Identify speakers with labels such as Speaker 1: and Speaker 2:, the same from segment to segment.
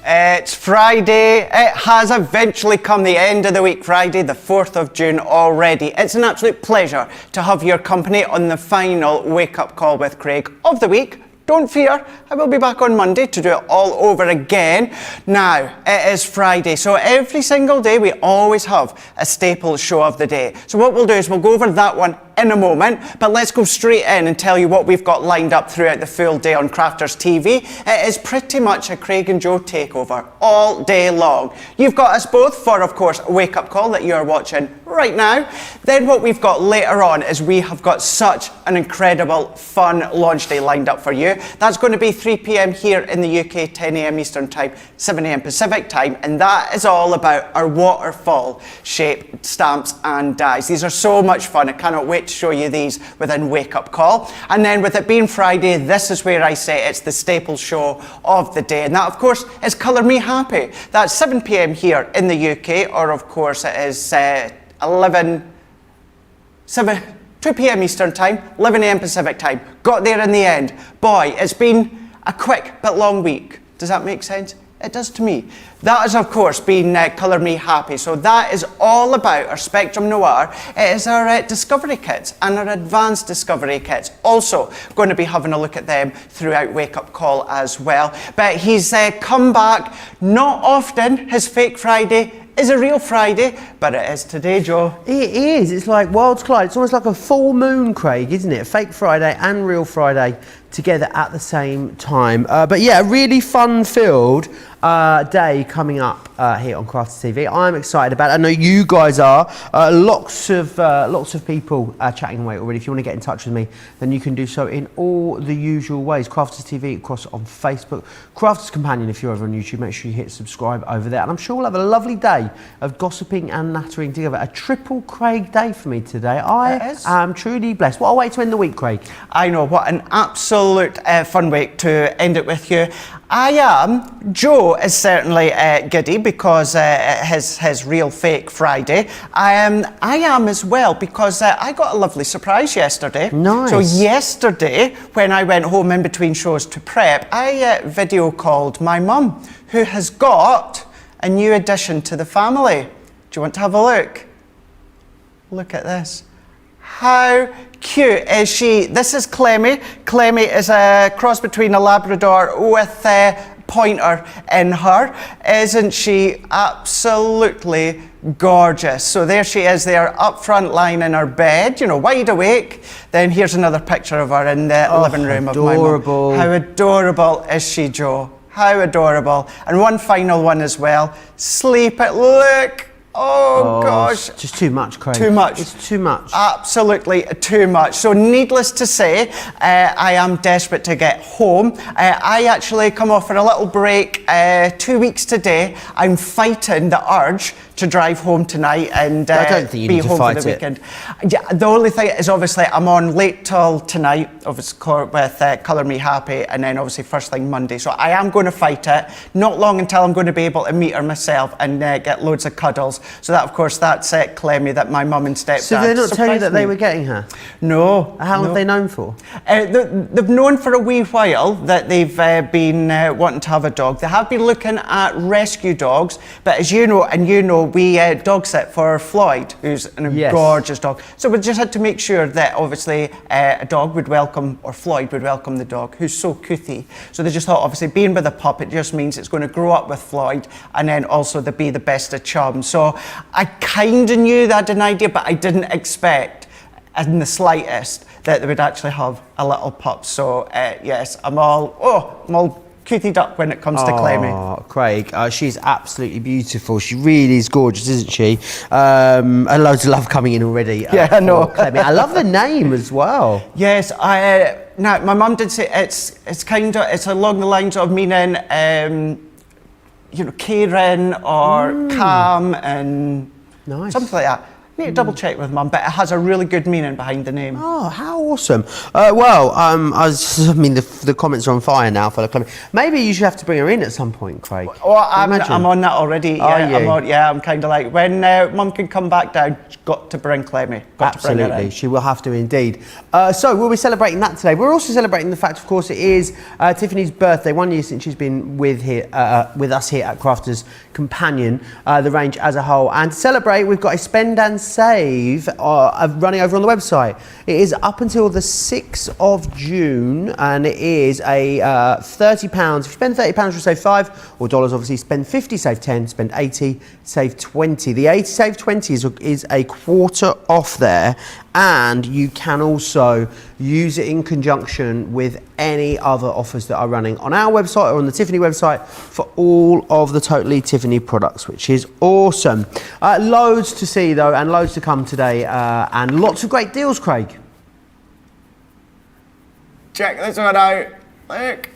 Speaker 1: It's Friday. It has eventually come, the end of the week, Friday, the 4th of June already. It's an absolute pleasure to have your company on the final wake-up call with Craig of the week. Don't fear, I will be back on Monday to do it all over again. Now, it is Friday, so every single day we always have a staple show of the day. So what we'll do is we'll go over that one in a moment, but let's go straight in and tell you what we've got lined up throughout the full day on Crafters TV. It is pretty much a Craig and Joe takeover all day long. You've got us both for, of course, a wake-up call that you're watching right now. Then what we've got later on is we have got such an incredible, fun launch day lined up for you. That's going to be 3 p.m. here in the UK, 10 a.m. Eastern Time, 7 a.m. Pacific Time, and that is all about our waterfall shape stamps and dies. These are so much fun. I cannot wait to show you these within Wake Up Call. And then with it being Friday, this is where I say it's the staple show of the day. And that, of course, is Colour Me Happy. That's 7 p.m. here in the UK, or of course it is 2 p.m. Eastern Time, 11 a.m. Pacific Time. Got there in the end. Boy, it's been a quick but long week. Does that make sense? It does to me. That has, of course, been Colour Me Happy. So that is all about our Spectrum Noir. It is our Discovery Kits and our Advanced Discovery Kits. Also going to be having a look at them throughout Wake Up Call as well. But he's come back. Not often his Fake Friday is a real Friday, but it is today, Joe.
Speaker 2: It is. It's like worlds collide. It's almost like a full moon, Craig, isn't it? Fake Friday and real Friday together at the same time. But yeah, a really fun-filled day coming up here on Crafters TV. I'm excited about it. I know you guys are. Lots of people chatting away already. If you want to get in touch with me, then you can do so in all the usual ways. Crafters TV, of course, on Facebook. Crafters Companion, if you're over on YouTube, make sure you hit subscribe over there. And I'm sure we'll have a lovely day of gossiping and nattering together. A triple Craig day for me today. I am truly blessed. What a way to end the week, Craig.
Speaker 1: I know, what an absolute fun week to end it with you. Joe is certainly giddy because his real Fake Friday. I am as well because I got a lovely surprise yesterday.
Speaker 2: Nice.
Speaker 1: So yesterday, when I went home in between shows to prep, I video called my mum, who has got a new addition to the family. Do you want to have a look? Look at this. How cute is she? This is Clemmy. Clemmy is a cross between a Labrador with a pointer in her. Isn't she absolutely gorgeous? So there she is there up front lying in her bed, you know, wide awake. Then here's another picture of her in the living room of my mum. How adorable is she, Joe? How adorable. And one final one as well. Sleep it. Look. Oh gosh.
Speaker 2: It's just too much, Craig.
Speaker 1: Too much.
Speaker 2: It's too much.
Speaker 1: Absolutely too much. So needless to say, I am desperate to get home. I actually come off for a little break 2 weeks today. I'm fighting the urge to drive home tonight and
Speaker 2: I don't think you
Speaker 1: be
Speaker 2: need to
Speaker 1: home
Speaker 2: fight
Speaker 1: for the weekend. Yeah, the only thing is obviously I'm on late till tonight, obviously with Colour Me Happy, and then obviously first thing Monday. So I am going to fight it. Not long until I'm going to be able to meet her myself and get loads of cuddles. So that, of course, that's Clemmy that my mum and stepdad.
Speaker 2: So they're not telling you that they were getting her?
Speaker 1: No.
Speaker 2: How long have they known for?
Speaker 1: They've known for a wee while that they've been wanting to have a dog. They have been looking at rescue dogs, but as you know, and you know, we dog sit for Floyd, who's a gorgeous dog. So we just had to make sure that obviously a dog would welcome, or Floyd would welcome the dog, who's so cuthy. So they just thought, obviously, being with a pup, it just means it's going to grow up with Floyd, and then also to be the best of chums. So I kind of knew that an idea, but I didn't expect in the slightest that they would actually have a little pup. So yes, I'm all cutied up when it comes to Clemmy.
Speaker 2: Oh, Craig, she's absolutely beautiful. She really is gorgeous, isn't she? And loads of love coming in already.
Speaker 1: Yeah, I know.
Speaker 2: Clemmy. I love the name as well.
Speaker 1: Yes, now my mum did say it's along the lines of meaning, you know, caring or calm and
Speaker 2: nice.
Speaker 1: something like that. Need to double check with Mum, but it has a really good meaning behind the name.
Speaker 2: Oh, how awesome. The comments are on fire now for the comment. Maybe you should have to bring her in at some point, Craig.
Speaker 1: Well, I'm on that already. I'm kind of like, when Mum can come back down, got to bring Clemmy.
Speaker 2: Absolutely, she will have to indeed. So we'll be celebrating that today. We're also celebrating the fact, of course, it is Tiffany's birthday. 1 year since she's been with us here at Crafters Companion, the range as a whole. And to celebrate, we've got a spend and save running over on the website. It is up until the 6th of June, and it is a £30. If you spend £30, you'll save $5, or dollars obviously. Spend 50, save 10. Spend 80, save 20. The 80, save 20 is a quarter off there, and you can also use it in conjunction with any other offers that are running on our website or on the Tiffany website for all of the Totally Tiffany products, which is awesome. Loads to see though, and loads to come today, and lots of great deals, Craig.
Speaker 1: Check this one out. Look.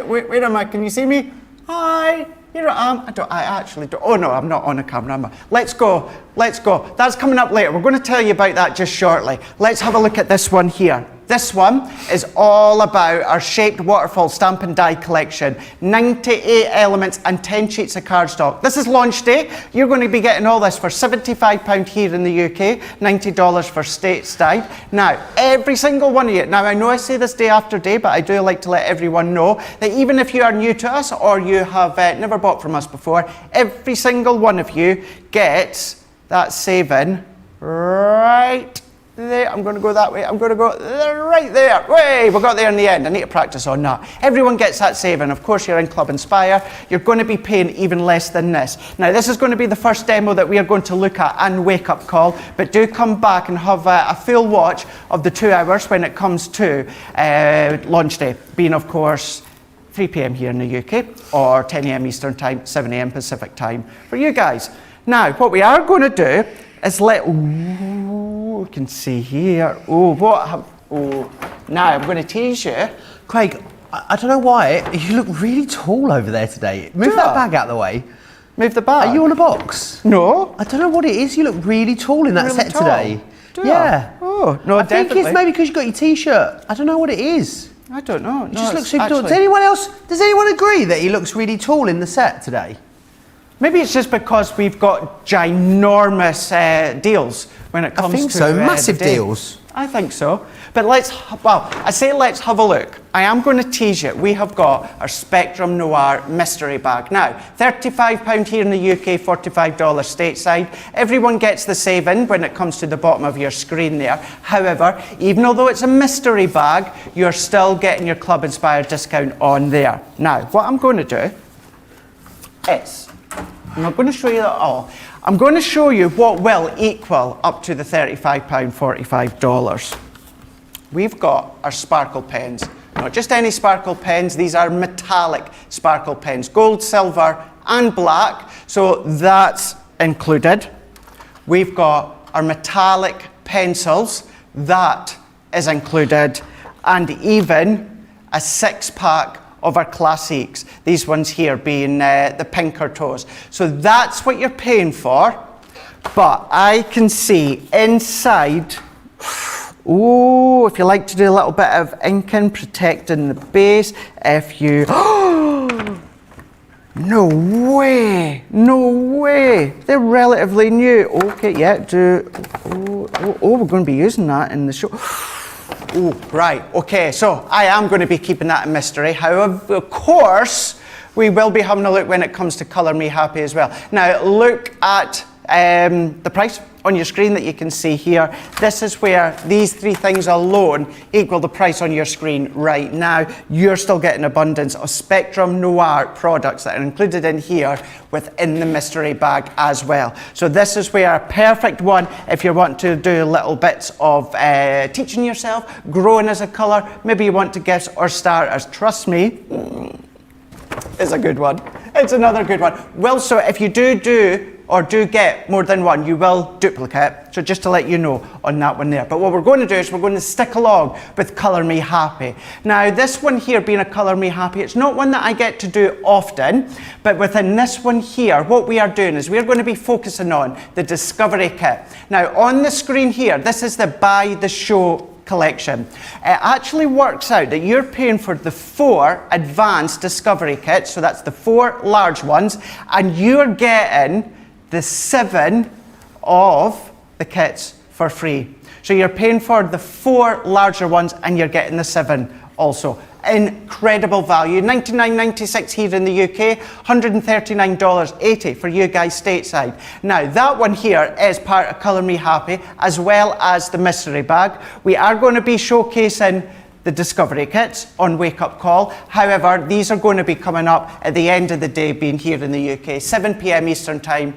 Speaker 1: Where am I? Can you see me? Hi. Here I am. I actually don't. Oh no, I'm not on a camera, am I? Let's go. That's coming up later. We're going to tell you about that just shortly. Let's have a look at this one here. This one is all about our shaped waterfall stamp and die collection. 98 elements and 10 sheets of cardstock. This is launch day. You're going to be getting all this for £75 here in the UK, $90 for stateside. Now, every single one of you, now I know I say this day after day, but I do like to let everyone know that even if you are new to us or you have never bought from us before, every single one of you gets that saving right there. I'm going to go that way. I'm going to go right there. Way, we got there in the end. I need to practice on that. Everyone gets that saving. Of course, you're in Club Inspire. You're going to be paying even less than this. Now, this is going to be the first demo that we are going to look at and wake up call, but do come back and have a full watch of the 2 hours when it comes to launch day, being, of course, 3 p.m. here in the UK, or 10 a.m. Eastern Time, 7 a.m. Pacific Time for you guys. Now, what we are going to do is you can see here. Now I'm going to tease you.
Speaker 2: Craig, I don't know why, you look really tall over there today. Move that bag out of the way.
Speaker 1: Move the bag?
Speaker 2: Are you on a box?
Speaker 1: No.
Speaker 2: I don't know what it is, you look really tall in that
Speaker 1: really
Speaker 2: set
Speaker 1: tall.
Speaker 2: Today.
Speaker 1: Do
Speaker 2: yeah.
Speaker 1: Oh, no,
Speaker 2: I
Speaker 1: definitely.
Speaker 2: think it's maybe because you got your t-shirt. I don't know what it is.
Speaker 1: I don't know.
Speaker 2: It just looks super tall. Does anyone agree that he looks really tall in the set today?
Speaker 1: Maybe it's just because we've got ginormous deals when it comes to...
Speaker 2: I think so, massive deals.
Speaker 1: I think so. But let's have a look. I am going to tease you. We have got our Spectrum Noir mystery bag. Now, £35 here in the UK, $45 stateside. Everyone gets the saving when it comes to the bottom of your screen there. However, even although it's a mystery bag, you're still getting your Club Inspired discount on there. Now, what I'm going to do is... I'm not going to show you that all. I'm going to show you what will equal up to the £35, $45. We've got our sparkle pens. Not just any sparkle pens, these are metallic sparkle pens. Gold, silver and black, so that's included. We've got our metallic pencils, that is included. And even a 6-pack of our classics, these ones here being the Pinkertoes. So that's what you're paying for, but I can see inside, if you like to do a little bit of inking, protecting the base, if you, no way, they're relatively new. Okay, yeah, we're going to be using that in the show. Right, okay, so I am going to be keeping that a mystery. However, of course, we will be having a look when it comes to Colour Me Happy as well. Now, look at the price on your screen that you can see here. This is where these 3 things alone equal the price on your screen right now. You're still getting abundance of Spectrum Noir products that are included in here within the mystery bag as well. So this is where a perfect one if you want to do little bits of teaching yourself, growing as a colour, maybe you want to gifts or starters. Trust me, it's a good one. It's another good one. Well, so if you do or do get more than one, you will duplicate. So just to let you know on that one there. But what we're going to do is we're going to stick along with Colour Me Happy. Now this one here being a Colour Me Happy, it's not one that I get to do often, but within this one here, what we are doing is we're going to be focusing on the Discovery Kit. Now on the screen here, this is the Buy the Show collection. It actually works out that you're paying for the 4 advanced Discovery Kits, so that's the 4 large ones, and you're getting the 7 of the kits for free. So you're paying for the 4 larger ones and you're getting the 7 also. Incredible value. $99.96 here in the UK, $139.80 for you guys stateside. Now that one here is part of Colour Me Happy, as well as the mystery bag. We are going to be showcasing the Discovery Kits on Wake Up Call. However, these are going to be coming up at the end of the day, being here in the UK, 7 p.m. Eastern Time,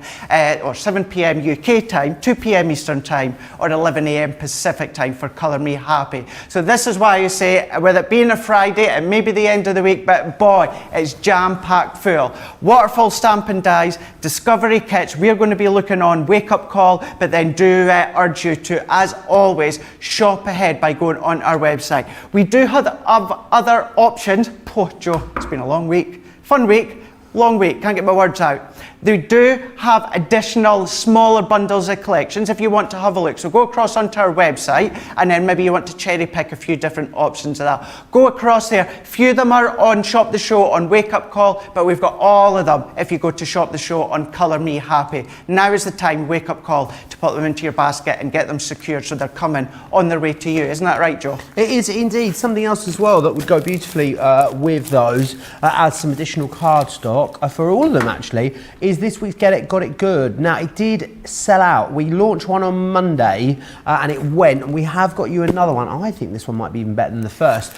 Speaker 1: or 7 p.m. UK time, 2 p.m. Eastern Time, or 11 a.m. Pacific Time for Colour Me Happy. So this is why I say, with it being a Friday and maybe the end of the week, but boy, it's jam-packed full. Waterfall Stampin' Dies, Discovery Kits, we're going to be looking on Wake Up Call, but then do urge you to, as always, shop ahead by going on our website. We do have other options. Oh, Joe, it's been a long week. Fun week, long week, can't get my words out. They do have additional smaller bundles of collections if you want to have a look. So go across onto our website and then maybe you want to cherry pick a few different options of that. Go across there. A few of them are on Shop the Show on Wake Up Call, but we've got all of them if you go to Shop the Show on Colour Me Happy. Now is the time, Wake Up Call, to put them into your basket and get them secured so they're coming on their way to you. Isn't that right, Joe?
Speaker 2: It is indeed. Something else as well that would go beautifully with those, as some additional cardstock for all of them actually, is this week's Get It, Got It Good. Now it did sell out. We launched one on Monday and it went, and we have got you another one. I think this one might be even better than the first.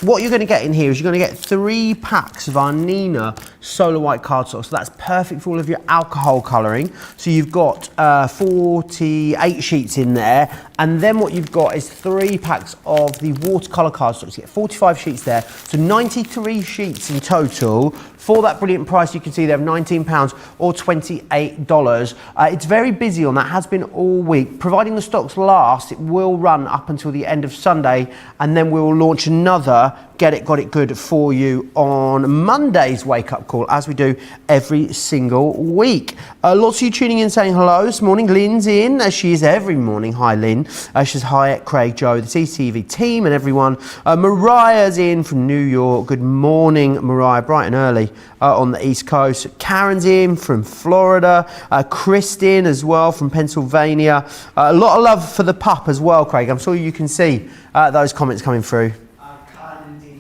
Speaker 2: What you're going to get in here is you're going to get 3 packs of our Nina Solar White cardstock. So that's perfect for all of your alcohol colouring. So you've got 48 sheets in there, and then what you've got is 3 packs of the watercolour cardstock. So you get 45 sheets there, so 93 sheets in total for that brilliant price you can see there of £19 or $28. It's very busy on that, has been all week. Providing the stocks last, it will run up until the end of Sunday, and then we will launch another Get It, Got It Good for you on Monday's Wake Up Call, as we do every single week. Lots of you tuning in saying hello this morning. Lynn's in, as she is every morning. Hi, Lynn. She says hi at Craig, Joe, the CCTV team and everyone. Mariah's in from New York. Good morning, Mariah, bright and early on the East Coast. Karen's in from Florida. Kristin as well from Pennsylvania. A lot of love for the pup as well, Craig. I'm sure you can see those comments coming through.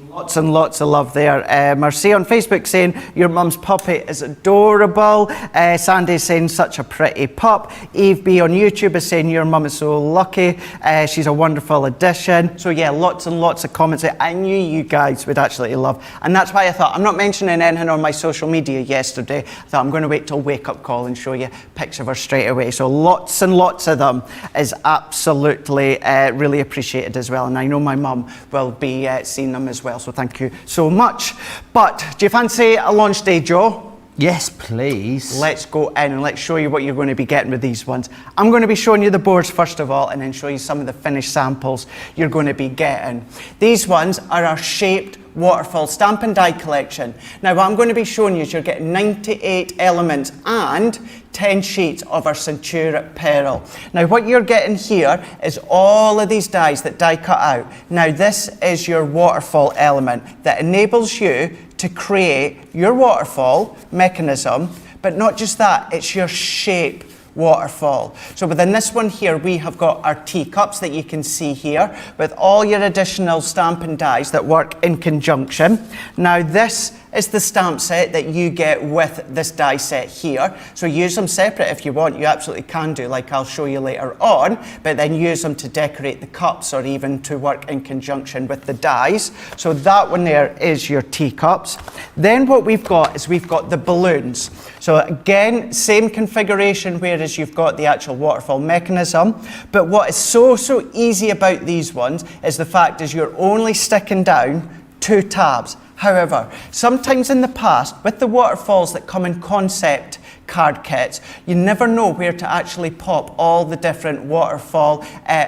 Speaker 1: Lots and lots of love there. Marcy on Facebook saying your mum's puppy is adorable. Sandy's saying such a pretty pup. Eve B on YouTube is saying your mum is so lucky. She's a wonderful addition. So yeah, lots and lots of comments that I knew you guys would actually love. And that's why I thought, I'm not mentioning anything on my social media yesterday. I thought I'm going to wait till Wake Up Call and show you pics of her straight away. So lots and lots of them is absolutely really appreciated as well. And I know my mum will be seeing them as well. So thank you so much. But do you fancy a launch day, Joe?
Speaker 2: Yes, please.
Speaker 1: Let's go in and let's show you what you're going to be getting with these ones. I'm going to be showing you the boards first of all, and then show you some of the finished samples you're going to be getting. These ones are our shaped Waterfall Stampin' Die collection. Now what I'm going to be showing you is you're getting 98 elements and 10 sheets of our Centura Pearl. Now what you're getting here is all of these dies that die cut out. Now this is your waterfall element that enables you to create your waterfall mechanism, but not just that, it's your shape waterfall. So within this one here, we have got our teacups that you can see here with all your additional Stampin' Dies that work in conjunction. Now this is the stamp set that you get with this die set here. So use them separate if you want. You absolutely can do, like I'll show you later on, but then use them to decorate the cups or even to work in conjunction with the dies. So that one there is your teacups. Then what we've got is we've got the balloons. So again, same configuration, whereas you've got the actual waterfall mechanism. But what is so easy about these ones is the fact is you're only sticking down 2 tabs. However, sometimes in the past, with the waterfalls that come in concept card kits, you never know where to actually pop all the different waterfall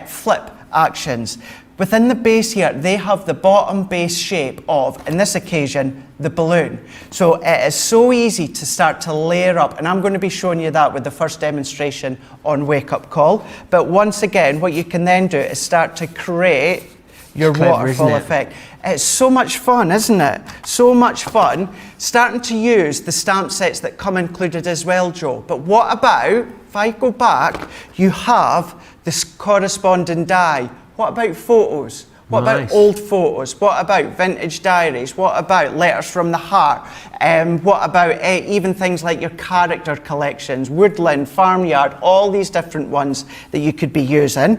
Speaker 1: flip actions. Within the base here, they have the bottom base shape of, in this occasion, the balloon. So it is so easy to start to layer up, and I'm going to be showing you that with the first demonstration on Wake Up Call. But once again, what you can then do is start to create your waterfall effect. It's so much fun, isn't it? So much fun. Starting to use the stamp sets that come included as well, Joe. But what about, if I go back, you have this corresponding die. What about photos? What about old photos? What about vintage diaries? What about letters from the heart? What about even things like your character collections, woodland, farmyard, all these different ones that you could be using.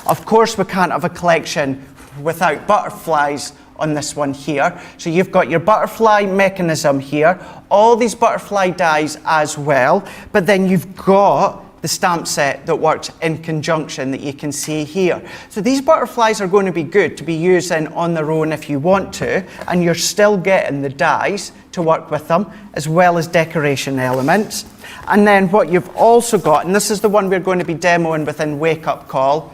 Speaker 1: Of course, we can't have a collection without butterflies on this one here. So you've got your butterfly mechanism here, all these butterfly dies as well, but then you've got the stamp set that works in conjunction that you can see here. So these butterflies are going to be good to be using on their own if you want to, and you're still getting the dies to work with them, as well as decoration elements. And then what you've also got, and this is the one we're going to be demoing within Wake Up Call,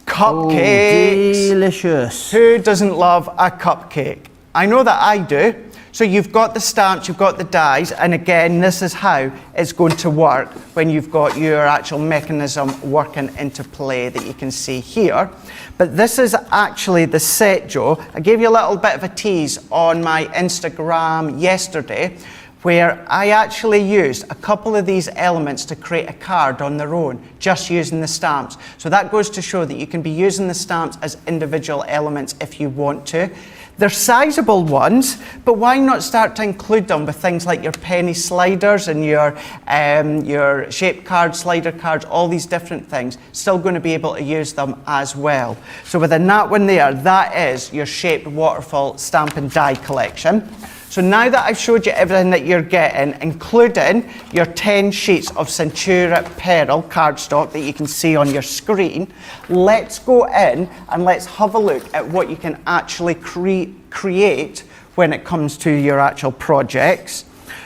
Speaker 1: cupcakes.
Speaker 2: Oh, delicious.
Speaker 1: Who doesn't love a cupcake? I know that I do. So you've got the stamps, you've got the dies, and again, this is how it's going to work when you've got your actual mechanism working into play that you can see here. But this is actually the set, Joe. I gave you a little bit of a tease on my Instagram yesterday, where I actually used a couple of these elements to create a card on their own, just using the stamps. So that goes to show that you can be using the stamps as individual elements if you want to. They're sizable ones, but why not start to include them with things like your penny sliders and your shape cards, slider cards, all these different things. Still going to be able to use them as well. So within that one there, that is your shaped waterfall stamp and die collection. So now that I've showed you everything that you're getting, including your 10 sheets of Centura Pearl cardstock that you can see on your screen, let's go in and let's have a look at what you can actually create when it comes to your actual projects.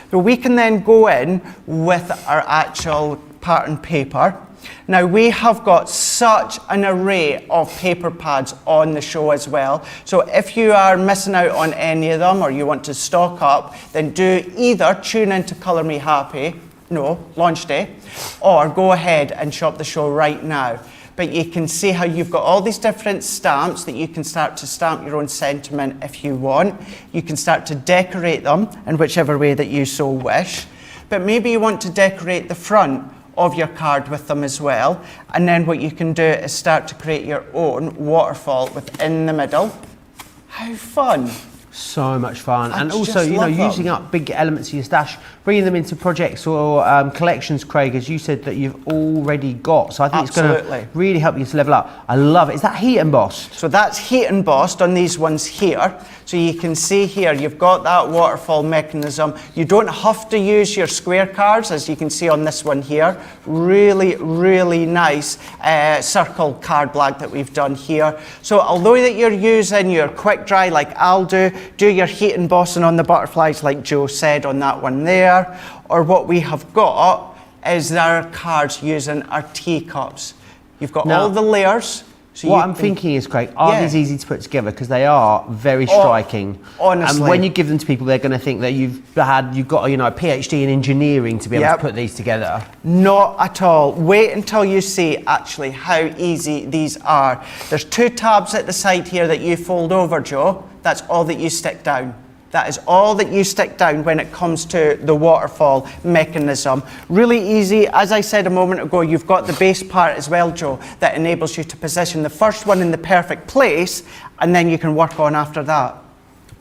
Speaker 1: So we can then go in with our actual pattern paper. Now we have got such an array of paper pads on the show as well. So if you are missing out on any of them or you want to stock up, then do either tune in to Colour Me Happy, launch day, or go ahead and shop the show right now. But you can see how you've got all these different stamps that you can start to stamp your own sentiment if you want. You can start to decorate them in whichever way that you so wish. But maybe you want to decorate the front of your card with them as well. And then what you can do is start to create your own waterfall within the middle. How fun.
Speaker 2: So much fun.
Speaker 1: I
Speaker 2: and also, using up big elements of your stash, bringing them into projects or collections, Craig, as you said, that you've already got. So I think it's going to really help you to level up. I love it. Is that heat embossed?
Speaker 1: So that's heat embossed on these ones here. So you can see here, you've got that waterfall mechanism. You don't have to use your square cards, as you can see on this one here. Really, really nice circle card black that we've done here. So although that you're using your quick dry like I'll do your heat embossing on the butterflies like Joe said on that one there, or what we have got is our cards using our teacups. You've got all the layers. So
Speaker 2: what I'm thinking is, Craig, are these easy to put together? Because they are very striking.
Speaker 1: Honestly.
Speaker 2: And when you give them to people, they're going to think that you've got a PhD in engineering to be able to put these together.
Speaker 1: Not at all. Wait until you see actually how easy these are. There's 2 tabs at the side here that you fold over, Joe. That's all that you stick down. That is all that you stick down when it comes to the waterfall mechanism. Really easy. As I said a moment ago, you've got the base part as well, Joe, that enables you to position the first one in the perfect place, and then you can work on after that.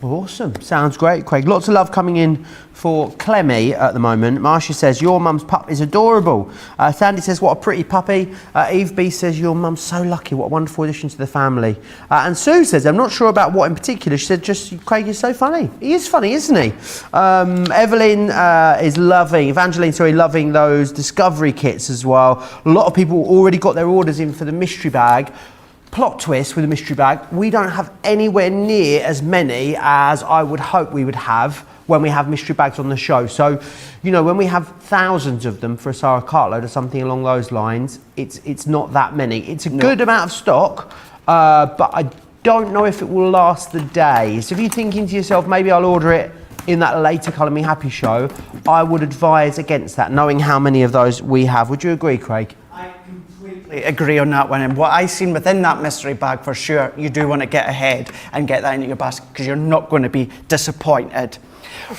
Speaker 2: Awesome. Sounds great, Craig. Lots of love coming in for Clemmy at the moment. Marcia says, your mum's pup is adorable. Sandy says, what a pretty puppy. Eve B says, your mum's so lucky. What a wonderful addition to the family. And Sue says, I'm not sure about what in particular. She said, just, Craig is so funny. He is funny, isn't he? Evangeline, loving those discovery kits as well. A lot of people already got their orders in for the mystery bag. plot twist with a mystery bag, we don't have anywhere near as many as I would hope we would have when we have mystery bags on the show. So, you know, when we have thousands of them for a Sarah cartload or something along those lines, it's not that many. It's a good amount of stock, but I don't know if it will last the day. So if you're thinking to yourself, maybe I'll order it in that later Colour Me Happy show, I would advise against that, knowing how many of those we have. Would you agree, Craig?
Speaker 1: I completely agree on that one. And what I've seen within that mystery bag, for sure, you do want to get ahead and get that into your basket, because you're not going to be disappointed.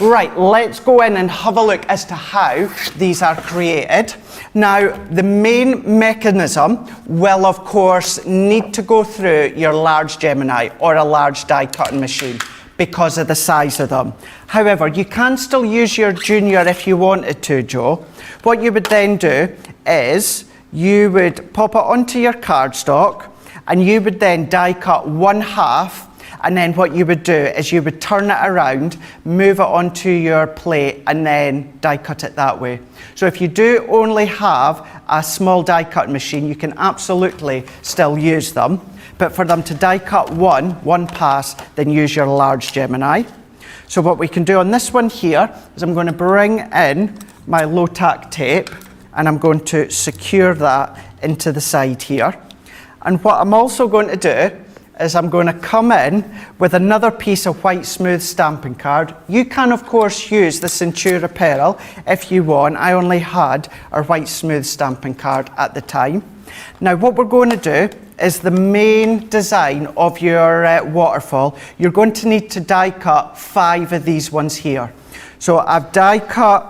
Speaker 1: Right, let's go in and have a look as to how these are created. Now, the main mechanism will, of course, need to go through your large Gemini or a large die cutting machine because of the size of them. However, you can still use your Junior if you wanted to, Joe. What you would then do is you would pop it onto your cardstock and you would then die cut 1/2. And then what you would do is you would turn it around, move it onto your plate, and then die cut it that way. So if you do only have a small die cut machine, you can absolutely still use them. But for them to die cut one pass, then use your large Gemini. So what we can do on this one here is I'm going to bring in my low tack tape, and I'm going to secure that into the side here. And what I'm also going to do is I'm going to come in with another piece of white smooth stamping card. You can, of course, use the Centura Pearl if you want. I only had our white smooth stamping card at the time. Now, what we're going to do is the main design of your waterfall. You're going to need to die cut 5 of these ones here. So I've die cut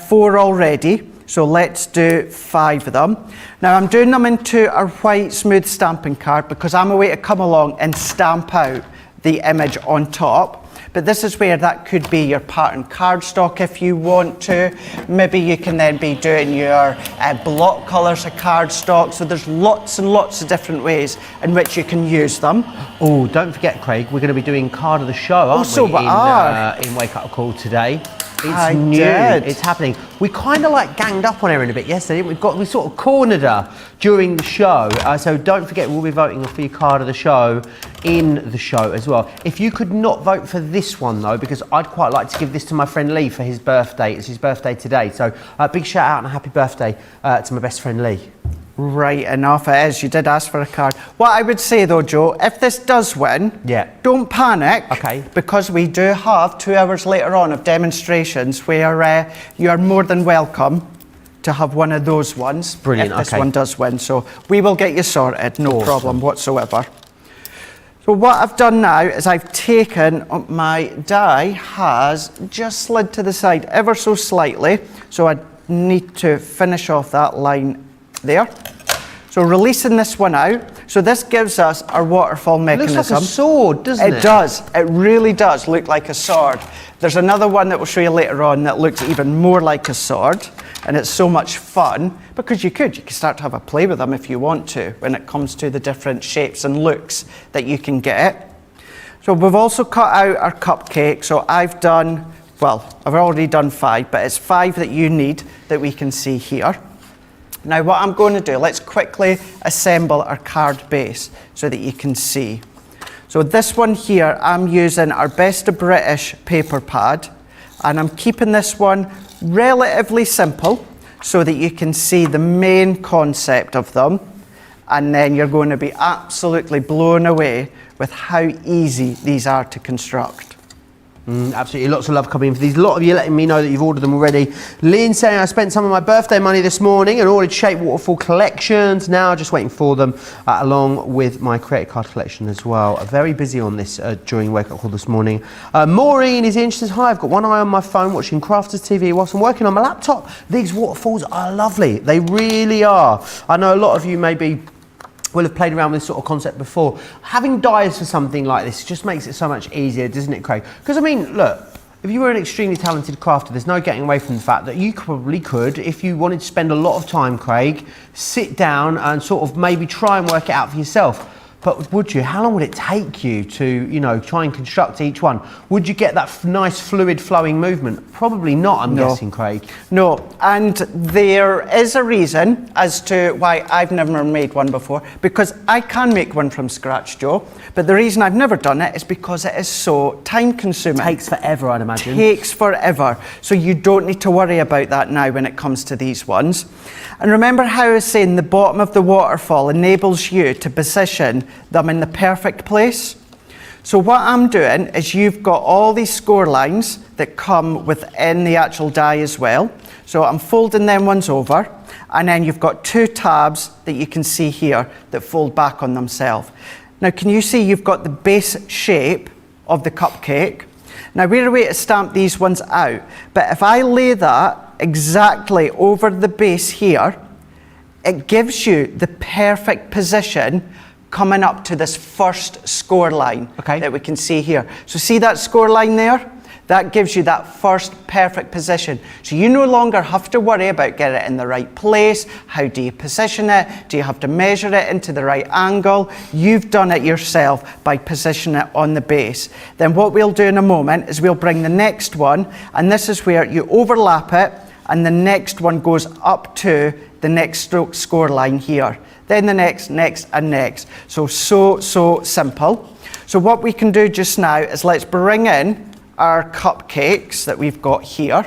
Speaker 1: 4 already. So let's do 5 of them. Now I'm doing them into a white smooth stamping card because I'm a way to come along and stamp out the image on top. But this is where that could be your pattern cardstock if you want to. Maybe you can then be doing your block colours of cardstock. So there's lots and lots of different ways in which you can use them.
Speaker 2: Oh, don't forget, Craig, we're going to be doing card of the show, aren't we, in Wake Up Call today. It's new. It's happening. We kind of like ganged up on Erin a bit yesterday, didn't we? We sort of cornered her during the show. So don't forget, we'll be voting for your card of the show in the show as well. If you could not vote for this one though, because I'd quite like to give this to my friend Lee for his birthday. It's his birthday today. So big shout out and a happy birthday to my best friend Lee.
Speaker 1: Right enough, it is. You did ask for a card. What I would say though, Joe, if this does win, don't panic.
Speaker 2: Okay.
Speaker 1: Because we do have 2 hours later on of demonstrations where you are more than welcome to have one of those ones.
Speaker 2: Brilliant.
Speaker 1: If this one does win. So we will get you sorted, no problem whatsoever. So what I've done now is I've taken, my die has just slid to the side ever so slightly. So I need to finish off that line there. So releasing this one out. So this gives us our waterfall mechanism.
Speaker 2: It looks like a sword, doesn't it?
Speaker 1: It does. It really does look like a sword. There's another one that we'll show you later on that looks even more like a sword. And it's so much fun because you could start to have a play with them if you want to when it comes to the different shapes and looks that you can get. So we've also cut out our cupcake. So I've already done 5, but it's 5 that you need that we can see here. Now what I'm going to do, let's quickly assemble our card base so that you can see. So this one here, I'm using our Best of British paper pad, and I'm keeping this one relatively simple so that you can see the main concept of them, and then you're going to be absolutely blown away with how easy these are to construct.
Speaker 2: Absolutely, lots of love coming in for these. A lot of you letting me know that you've ordered them already. Lynn saying I spent some of my birthday money this morning and ordered Shape Waterfall collections. Now just waiting for them, along with my credit card collection as well. Very busy on this during Wake Up Call this morning. Maureen is in. She says, hi, I've got one eye on my phone watching Crafters TV whilst I'm working on my laptop. These waterfalls are lovely. They really are. I know a lot of you will have played around with this sort of concept before. Having dies for something like this just makes it so much easier, doesn't it, Craig? Because I mean, look, if you were an extremely talented crafter, there's no getting away from the fact that you probably could, if you wanted to spend a lot of time, Craig, sit down and sort of maybe try and work it out for yourself. But would you? How long would it take you to, you know, try and construct each one? Would you get that nice fluid flowing movement? Probably not, I'm guessing, Craig.
Speaker 1: No, and there is a reason as to why I've never made one before, because I can make one from scratch, Joe, but the reason I've never done it is because it is so time consuming.
Speaker 2: Takes forever, I'd imagine.
Speaker 1: Takes forever, so you don't need to worry about that now when it comes to these ones. And remember how I was saying the bottom of the waterfall enables you to position them in the perfect place? So what I'm doing is you've got all these score lines that come within the actual die as well. So I'm folding them ones over, and then you've got 2 tabs that you can see here that fold back on themselves. Now can you see you've got the base shape of the cupcake? Now we're away to stamp these ones out, but if I lay that exactly over the base here, it gives you the perfect position coming up to this first score line that we can see here. So see that score line there? That gives you that first perfect position. So you no longer have to worry about getting it in the right place. How do you position it? Do you have to measure it into the right angle? You've done it yourself by positioning it on the base. Then what we'll do in a moment is we'll bring the next one, and this is where you overlap it, and the next one goes up to the next stroke score line here. Then the next, and next. So simple. So what we can do just now is let's bring in our cupcakes that we've got here.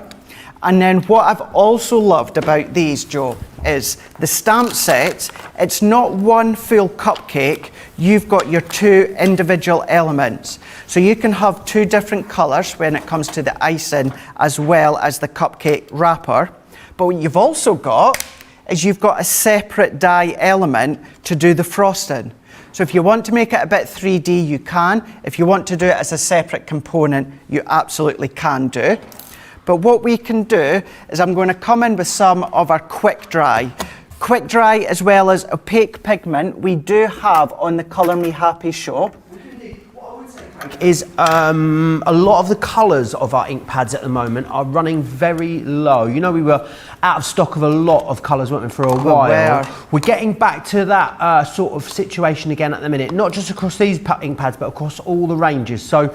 Speaker 1: And then what I've also loved about these, Joe, is the stamp sets. It's not one full cupcake. You've got your 2 individual elements. So you can have 2 different colours when it comes to the icing as well as the cupcake wrapper. But what you've also got is you've got a separate die element to do the frosting. So if you want to make it a bit 3D, you can. If you want to do it as a separate component, you absolutely can do. But what we can do is I'm going to come in with some of our quick dry. Quick dry as well as opaque pigment we do have on the Colour Me Happy show.
Speaker 2: Is a lot of the colours of our ink pads at the moment are running very low. You know, we were out of stock of a lot of colours, weren't we, for a while. We're getting back to that sort of situation again at the minute, not just across these ink pads, but across all the ranges. So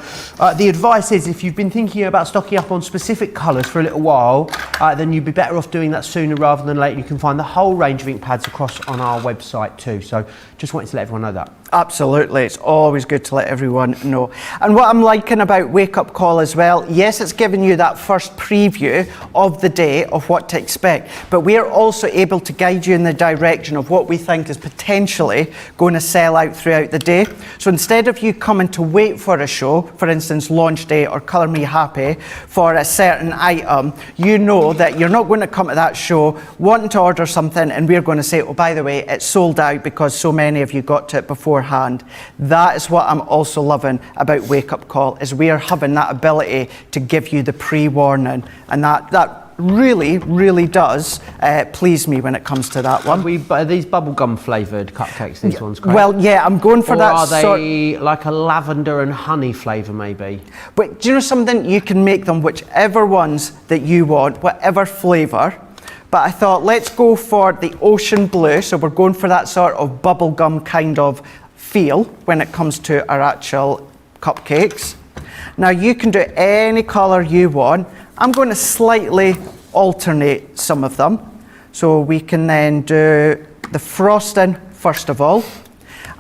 Speaker 2: the advice is, if you've been thinking about stocking up on specific colours for a little while, then you'd be better off doing that sooner rather than later. You can find the whole range of ink pads across on our website too. So just wanted to let everyone know that.
Speaker 1: Absolutely, it's always good to let everyone know. And what I'm liking about Wake Up Call as well, yes, it's giving you that first preview of the day of what to expect, but we're also able to guide you in the direction of what we think is potentially going to sell out throughout the day. So instead of you coming to wait for a show, for instance, launch day or Colour Me Happy, for a certain item, you know that you're not going to come to that show wanting to order something and we're going to say, oh, by the way, it's sold out because so many of you got to it beforehand. That is what I'm also loving about Wake Up Call, is we are having that ability to give you the pre-warning, and that really does please me when it comes to that one.
Speaker 2: Are these bubblegum flavoured cupcakes, these ones, Craig?
Speaker 1: Well, yeah, I'm going for that.
Speaker 2: Or are they like a lavender and honey flavour, maybe?
Speaker 1: But do you know something? You can make them whichever ones that you want, whatever flavour. But I thought, let's go for the ocean blue. So we're going for that sort of bubblegum kind of feel when it comes to our actual cupcakes. Now you can do any colour you want. I'm going to slightly alternate some of them. So we can then do the frosting first of all.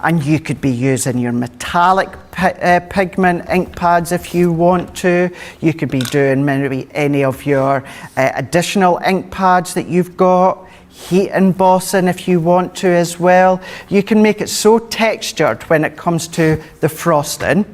Speaker 1: And you could be using your metallic pigment ink pads if you want to. You could be doing maybe any of your additional ink pads that you've got. Heat embossing if you want to as well. You can make it so textured when it comes to the frosting.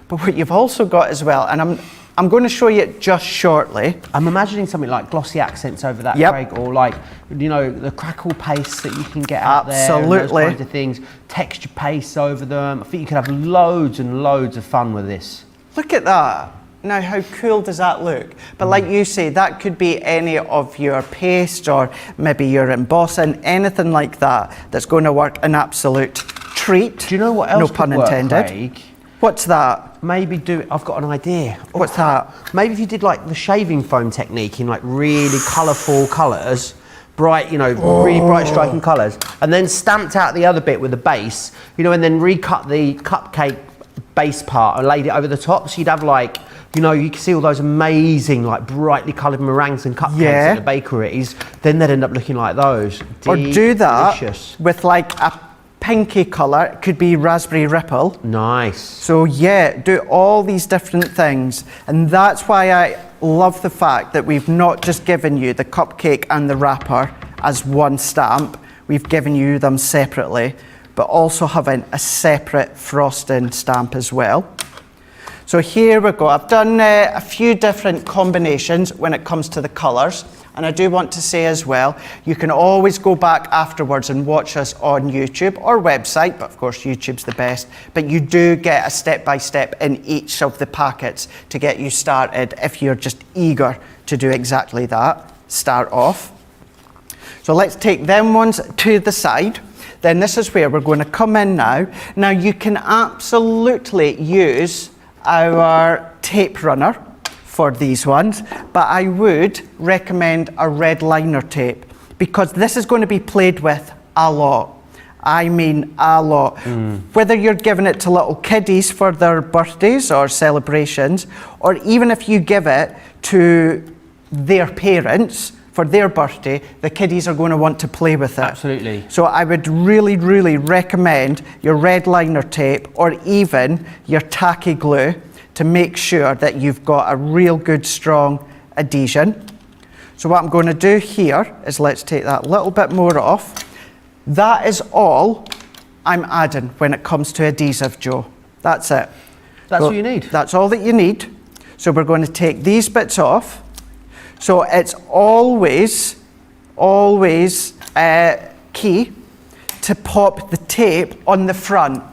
Speaker 1: But what you've also got as well, and I'm going to show you it just shortly.
Speaker 2: I'm imagining something like glossy accents over that, Craig, or like, you know, the crackle paste that you can get out there.
Speaker 1: Absolutely.
Speaker 2: And those kinds of things. Texture paste over them. I think you could have loads and loads of fun with this.
Speaker 1: Look at that. Now, how cool does that look? But like you say, that could be any of your paste or maybe your embossing, anything like that, that's going to work an absolute treat.
Speaker 2: Do you know what else
Speaker 1: No
Speaker 2: could
Speaker 1: pun
Speaker 2: work,
Speaker 1: intended.
Speaker 2: Craig?
Speaker 1: What's that?
Speaker 2: Maybe I've got an idea.
Speaker 1: What's that?
Speaker 2: Maybe if you did like the shaving foam technique in like really colourful colours, bright, you know, really bright striking colours, and then stamped out the other bit with the base, you know, and then recut the cupcake base part and laid it over the top, so you'd have like, you know, you can see all those amazing, like brightly coloured meringues and cupcakes at the bakeries. Then they'd end up looking like those.
Speaker 1: Or do that with like a pinky colour. It could be raspberry ripple.
Speaker 2: Nice.
Speaker 1: So yeah, do all these different things, and that's why I love the fact that we've not just given you the cupcake and the wrapper as one stamp. We've given you them separately, but also having a separate frosting stamp as well. So here we go. I've done a few different combinations when it comes to the colours, and I do want to say as well, you can always go back afterwards and watch us on YouTube or website, but of course YouTube's the best, but you do get a step-by-step in each of the packets to get you started if you're just eager to do exactly that, start off. So let's take them ones to the side. Then this is where we're going to come in now. Now you can absolutely use our tape runner for these ones, but I would recommend a red liner tape because this is going to be played with a lot. I mean a lot. Whether you're giving it to little kiddies for their birthdays or celebrations, or even if you give it to their parents for their birthday, the kiddies are going to want to play with it.
Speaker 2: Absolutely.
Speaker 1: So I would really, really recommend your red liner tape or even your tacky glue to make sure that you've got a real good strong adhesion. So what I'm going to do here is let's take that little bit more off. That is all I'm adding when it comes to adhesive, Joe. That's it.
Speaker 2: That's all you need.
Speaker 1: That's all that you need. So we're going to take these bits off. So it's always key to pop the tape on the front.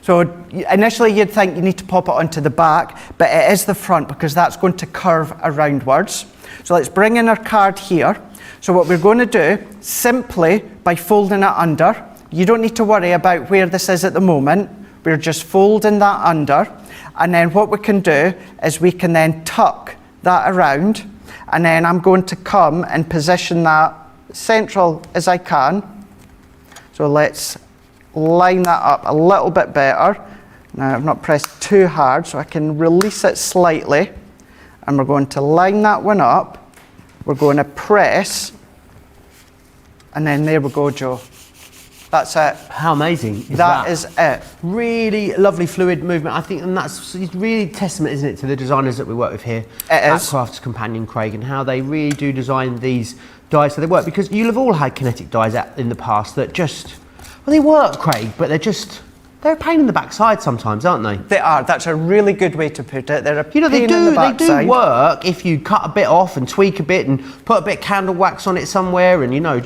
Speaker 1: So initially you'd think you need to pop it onto the back, but it is the front because that's going to curve aroundwards. So let's bring in our card here. So what we're going to do, simply by folding it under, you don't need to worry about where this is at the moment. We're just folding that under, and then what we can do is we can then tuck that around, and then I'm going to come and position that central as I can. So let's line that up a little bit better. Now I've not pressed too hard, so I can release it slightly, and we're going to line that one up. We're going to press, and then there we go, Joe. That's it.
Speaker 2: How amazing is
Speaker 1: that? That is it.
Speaker 2: Really lovely fluid movement, I think, and that's really testament, isn't it, to the designers that we work with here at Crafts Companion, Craig, and how they really do design these dies so they work. Because you'll have all had kinetic dies in the past that just, well, they work, Craig, but they're a pain in the backside sometimes, aren't they?
Speaker 1: They are. That's a really good way to put it. They're a
Speaker 2: you know,
Speaker 1: pain in the backside.
Speaker 2: They do work if you cut a bit off and tweak a bit and put a bit of candle wax on it somewhere, and you know,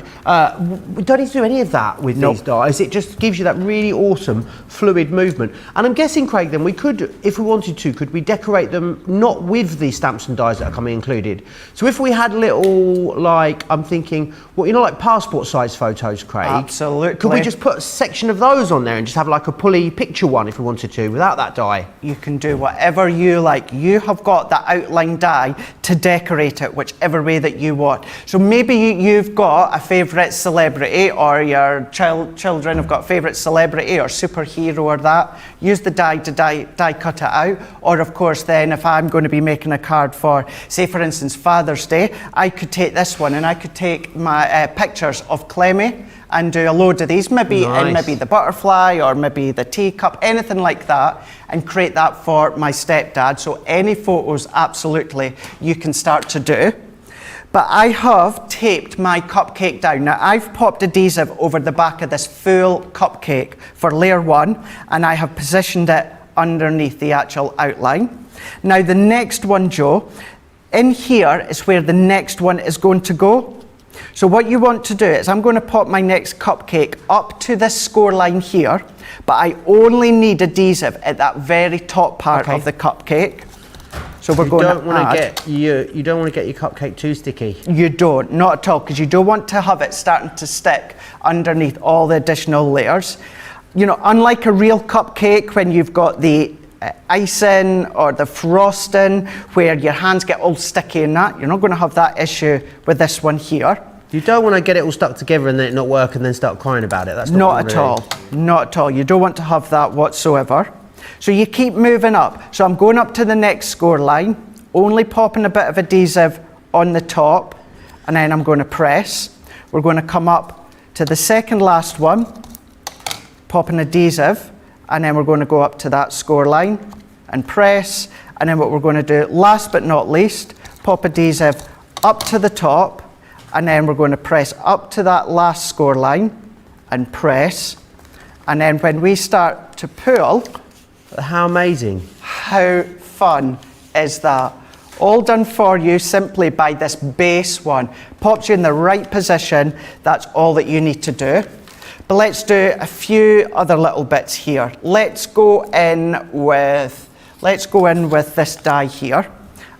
Speaker 2: we don't need to do any of that with these dies. It just gives you that really awesome fluid movement. And I'm guessing, Craig, then we could, if we wanted to, could we decorate them not with the stamps and dies that are coming included? So if we had little, like, I'm thinking, well, you know, like passport size photos, Craig.
Speaker 1: Absolutely.
Speaker 2: Could we just put a section of those on there and just have like a pulley picture one if we wanted to without that die?
Speaker 1: You can do whatever you like. You have got that outline die to decorate it whichever way that you want. So maybe you've got a favourite celebrity, or your children have got a favourite celebrity or superhero or that. Use the die to die cut it out. Or of course then if I'm going to be making a card for, say for instance, Father's Day, I could take this one and I could take my pictures of Clemmy and do a load of these, maybe in maybe the butterfly or maybe the teacup, anything like that, and create that for my stepdad. So any photos, absolutely, you can start to do. But I have taped my cupcake down. Now I've popped adhesive over the back of this full cupcake for layer one, and I have positioned it underneath the actual outline. Now the next one, Joe, in here is where the next one is going to go. So what you want to do is I'm going to pop my next cupcake up to this score line here, but I only need adhesive at that very top part of the cupcake. So we're going to add.
Speaker 2: You don't want to get your cupcake too sticky.
Speaker 1: You don't, not at all, because you don't want to have it starting to stick underneath all the additional layers. You know, unlike a real cupcake when you've got the icing or the frosting where your hands get all sticky and that, you're not going to have that issue with this one here.
Speaker 2: You don't want to get it all stuck together and then it not work and then start crying about it. That's
Speaker 1: not at all. Not at all. You don't want to have that whatsoever. So you keep moving up. So I'm going up to the next score line, only popping a bit of adhesive on the top, and then I'm going to press. We're going to come up to the second last one, pop an adhesive, and then we're going to go up to that score line and press. And then what we're going to do, last but not least, pop adhesive up to the top, and then we're going to press up to that last score line and press. And then when we start to pull,
Speaker 2: how amazing.
Speaker 1: How fun is that? All done for you simply by this base one. Pops you in the right position. That's all that you need to do. But let's do a few other little bits here. Let's go in with this die here.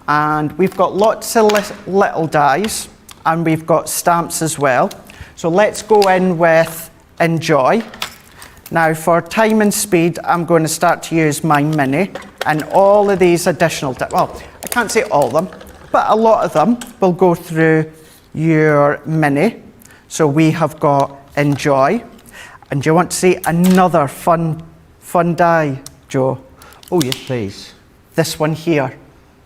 Speaker 1: And we've got lots of little dies, and we've got stamps as well. So let's go in with Enjoy. Now for time and speed, I'm going to start to use my mini, and all of these additional, well, I can't say all of them, but a lot of them will go through your mini. So we have got Enjoy. And do you want to see another fun die, Joe?
Speaker 2: Oh yes, please.
Speaker 1: This one here.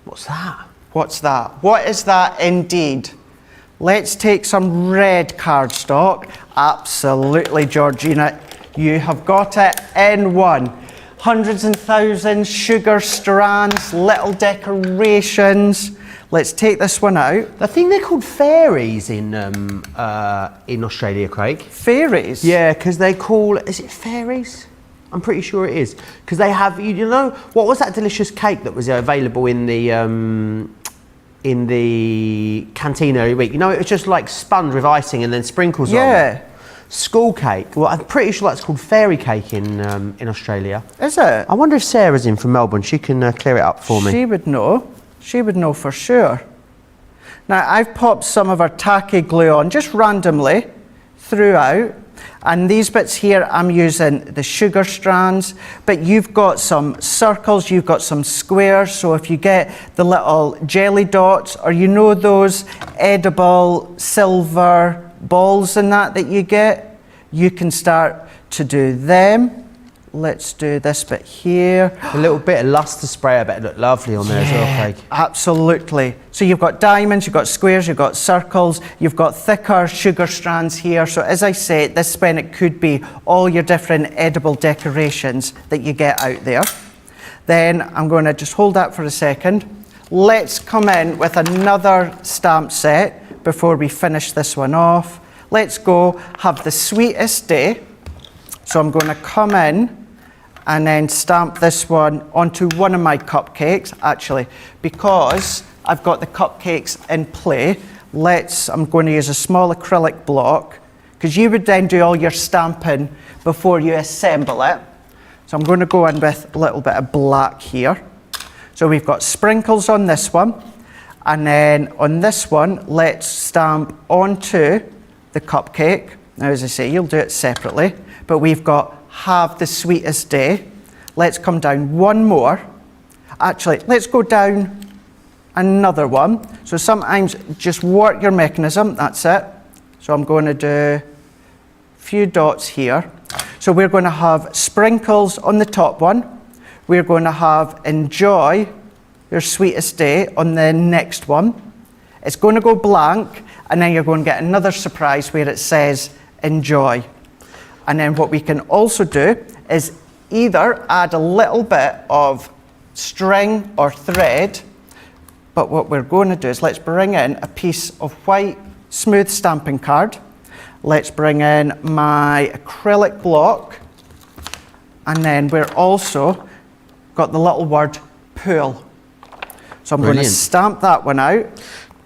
Speaker 2: What's that?
Speaker 1: What's that? What is that indeed? Let's take some red cardstock. Absolutely, Georgina. You have got it in one. Hundreds and thousands, sugar strands, little decorations. Let's take this one out.
Speaker 2: I think they're called fairies in Australia, Craig.
Speaker 1: Fairies?
Speaker 2: Yeah, because they call, is it fairies? I'm pretty sure it is. Because they have, you know, what was that delicious cake that was available in the canteen every week? You know, it was just like sponge with icing and then sprinkles on it.
Speaker 1: Yeah.
Speaker 2: School cake. Well, I'm pretty sure that's called fairy cake in Australia.
Speaker 1: Is it?
Speaker 2: I wonder if Sarah's in from Melbourne. She can clear it up for me.
Speaker 1: She would know. She would know for sure. Now, I've popped some of our tacky glue on just randomly throughout. And these bits here, I'm using the sugar strands, but you've got some circles, you've got some squares. So if you get the little jelly dots, or you know those edible silver balls and that you get, you can start to do them. Let's do this bit here.
Speaker 2: A little bit of luster spray, I bet it looked lovely on there as well, Craig.
Speaker 1: Absolutely. So you've got diamonds, you've got squares, you've got circles, you've got thicker sugar strands here. So as I say, this pen, it could be all your different edible decorations that you get out there. Then I'm going to just hold that for a second. Let's come in with another stamp set before we finish this one off. Let's go have the sweetest day. So I'm going to come in and then stamp this one onto one of my cupcakes, actually, because I've got the cupcakes in play. I'm going to use a small acrylic block, because you would then do all your stamping before you assemble it. So I'm going to go in with a little bit of black here. So we've got sprinkles on this one, and then on this one, let's stamp onto the cupcake. Now, as I say, you'll do it separately, but we've got Have the Sweetest Day. Let's come down one more. Actually, let's go down another one. So sometimes just work your mechanism, that's it. So I'm going to do a few dots here. So we're going to have sprinkles on the top one. We're going to have Enjoy Your Sweetest Day on the next one. It's going to go blank, and then you're going to get another surprise where it says Enjoy. And then what we can also do is either add a little bit of string or thread, but what we're going to do is let's bring in a piece of white smooth stamping card. Let's bring in my acrylic block, and then we're also got the little word Pool. So I'm going to stamp that one out.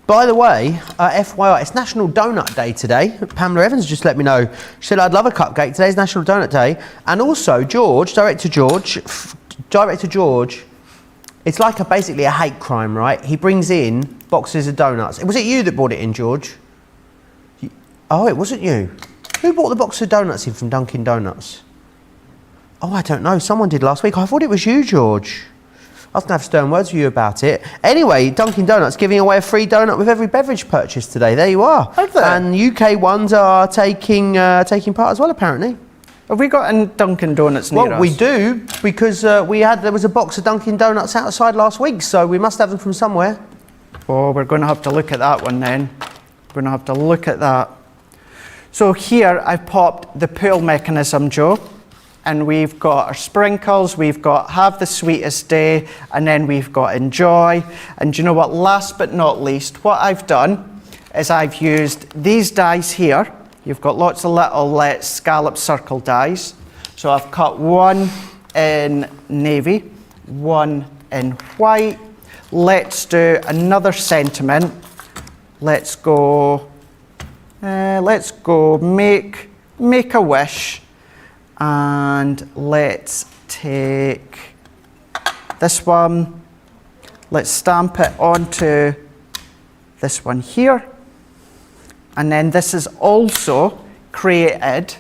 Speaker 2: By the way, FYI, it's National Donut Day today. Pamela Evans just let me know. She said, I'd love a cupcake. Today's National Donut Day. And also, Director George, it's like basically a hate crime, right? He brings in boxes of donuts. Was it you that brought it in, George? Oh, it wasn't you. Who brought the box of donuts in from Dunkin' Donuts? Oh, I don't know. Someone did last week. I thought it was you, George. I was going to have stern words with you about it. Anyway, Dunkin' Donuts giving away a free donut with every beverage purchase today. There you are.
Speaker 1: Are they?
Speaker 2: And UK ones are taking part as well, apparently.
Speaker 1: Have we got a Dunkin' Donuts near us?
Speaker 2: Well, we do, because there was a box of Dunkin' Donuts outside last week, so we must have them from somewhere.
Speaker 1: Oh, we're going to have to look at that one then. We're going to have to look at that. So here I've popped the pool mechanism, Joe. And we've got our sprinkles, we've got Have the Sweetest Day, and then we've got Enjoy. And do you know what, last but not least, what I've done is I've used these dies here. You've got lots of little scallop circle dies. So I've cut one in navy, one in white. Let's do another sentiment. Let's go make a wish. And let's take this one, let's stamp it onto this one here. And then this has also created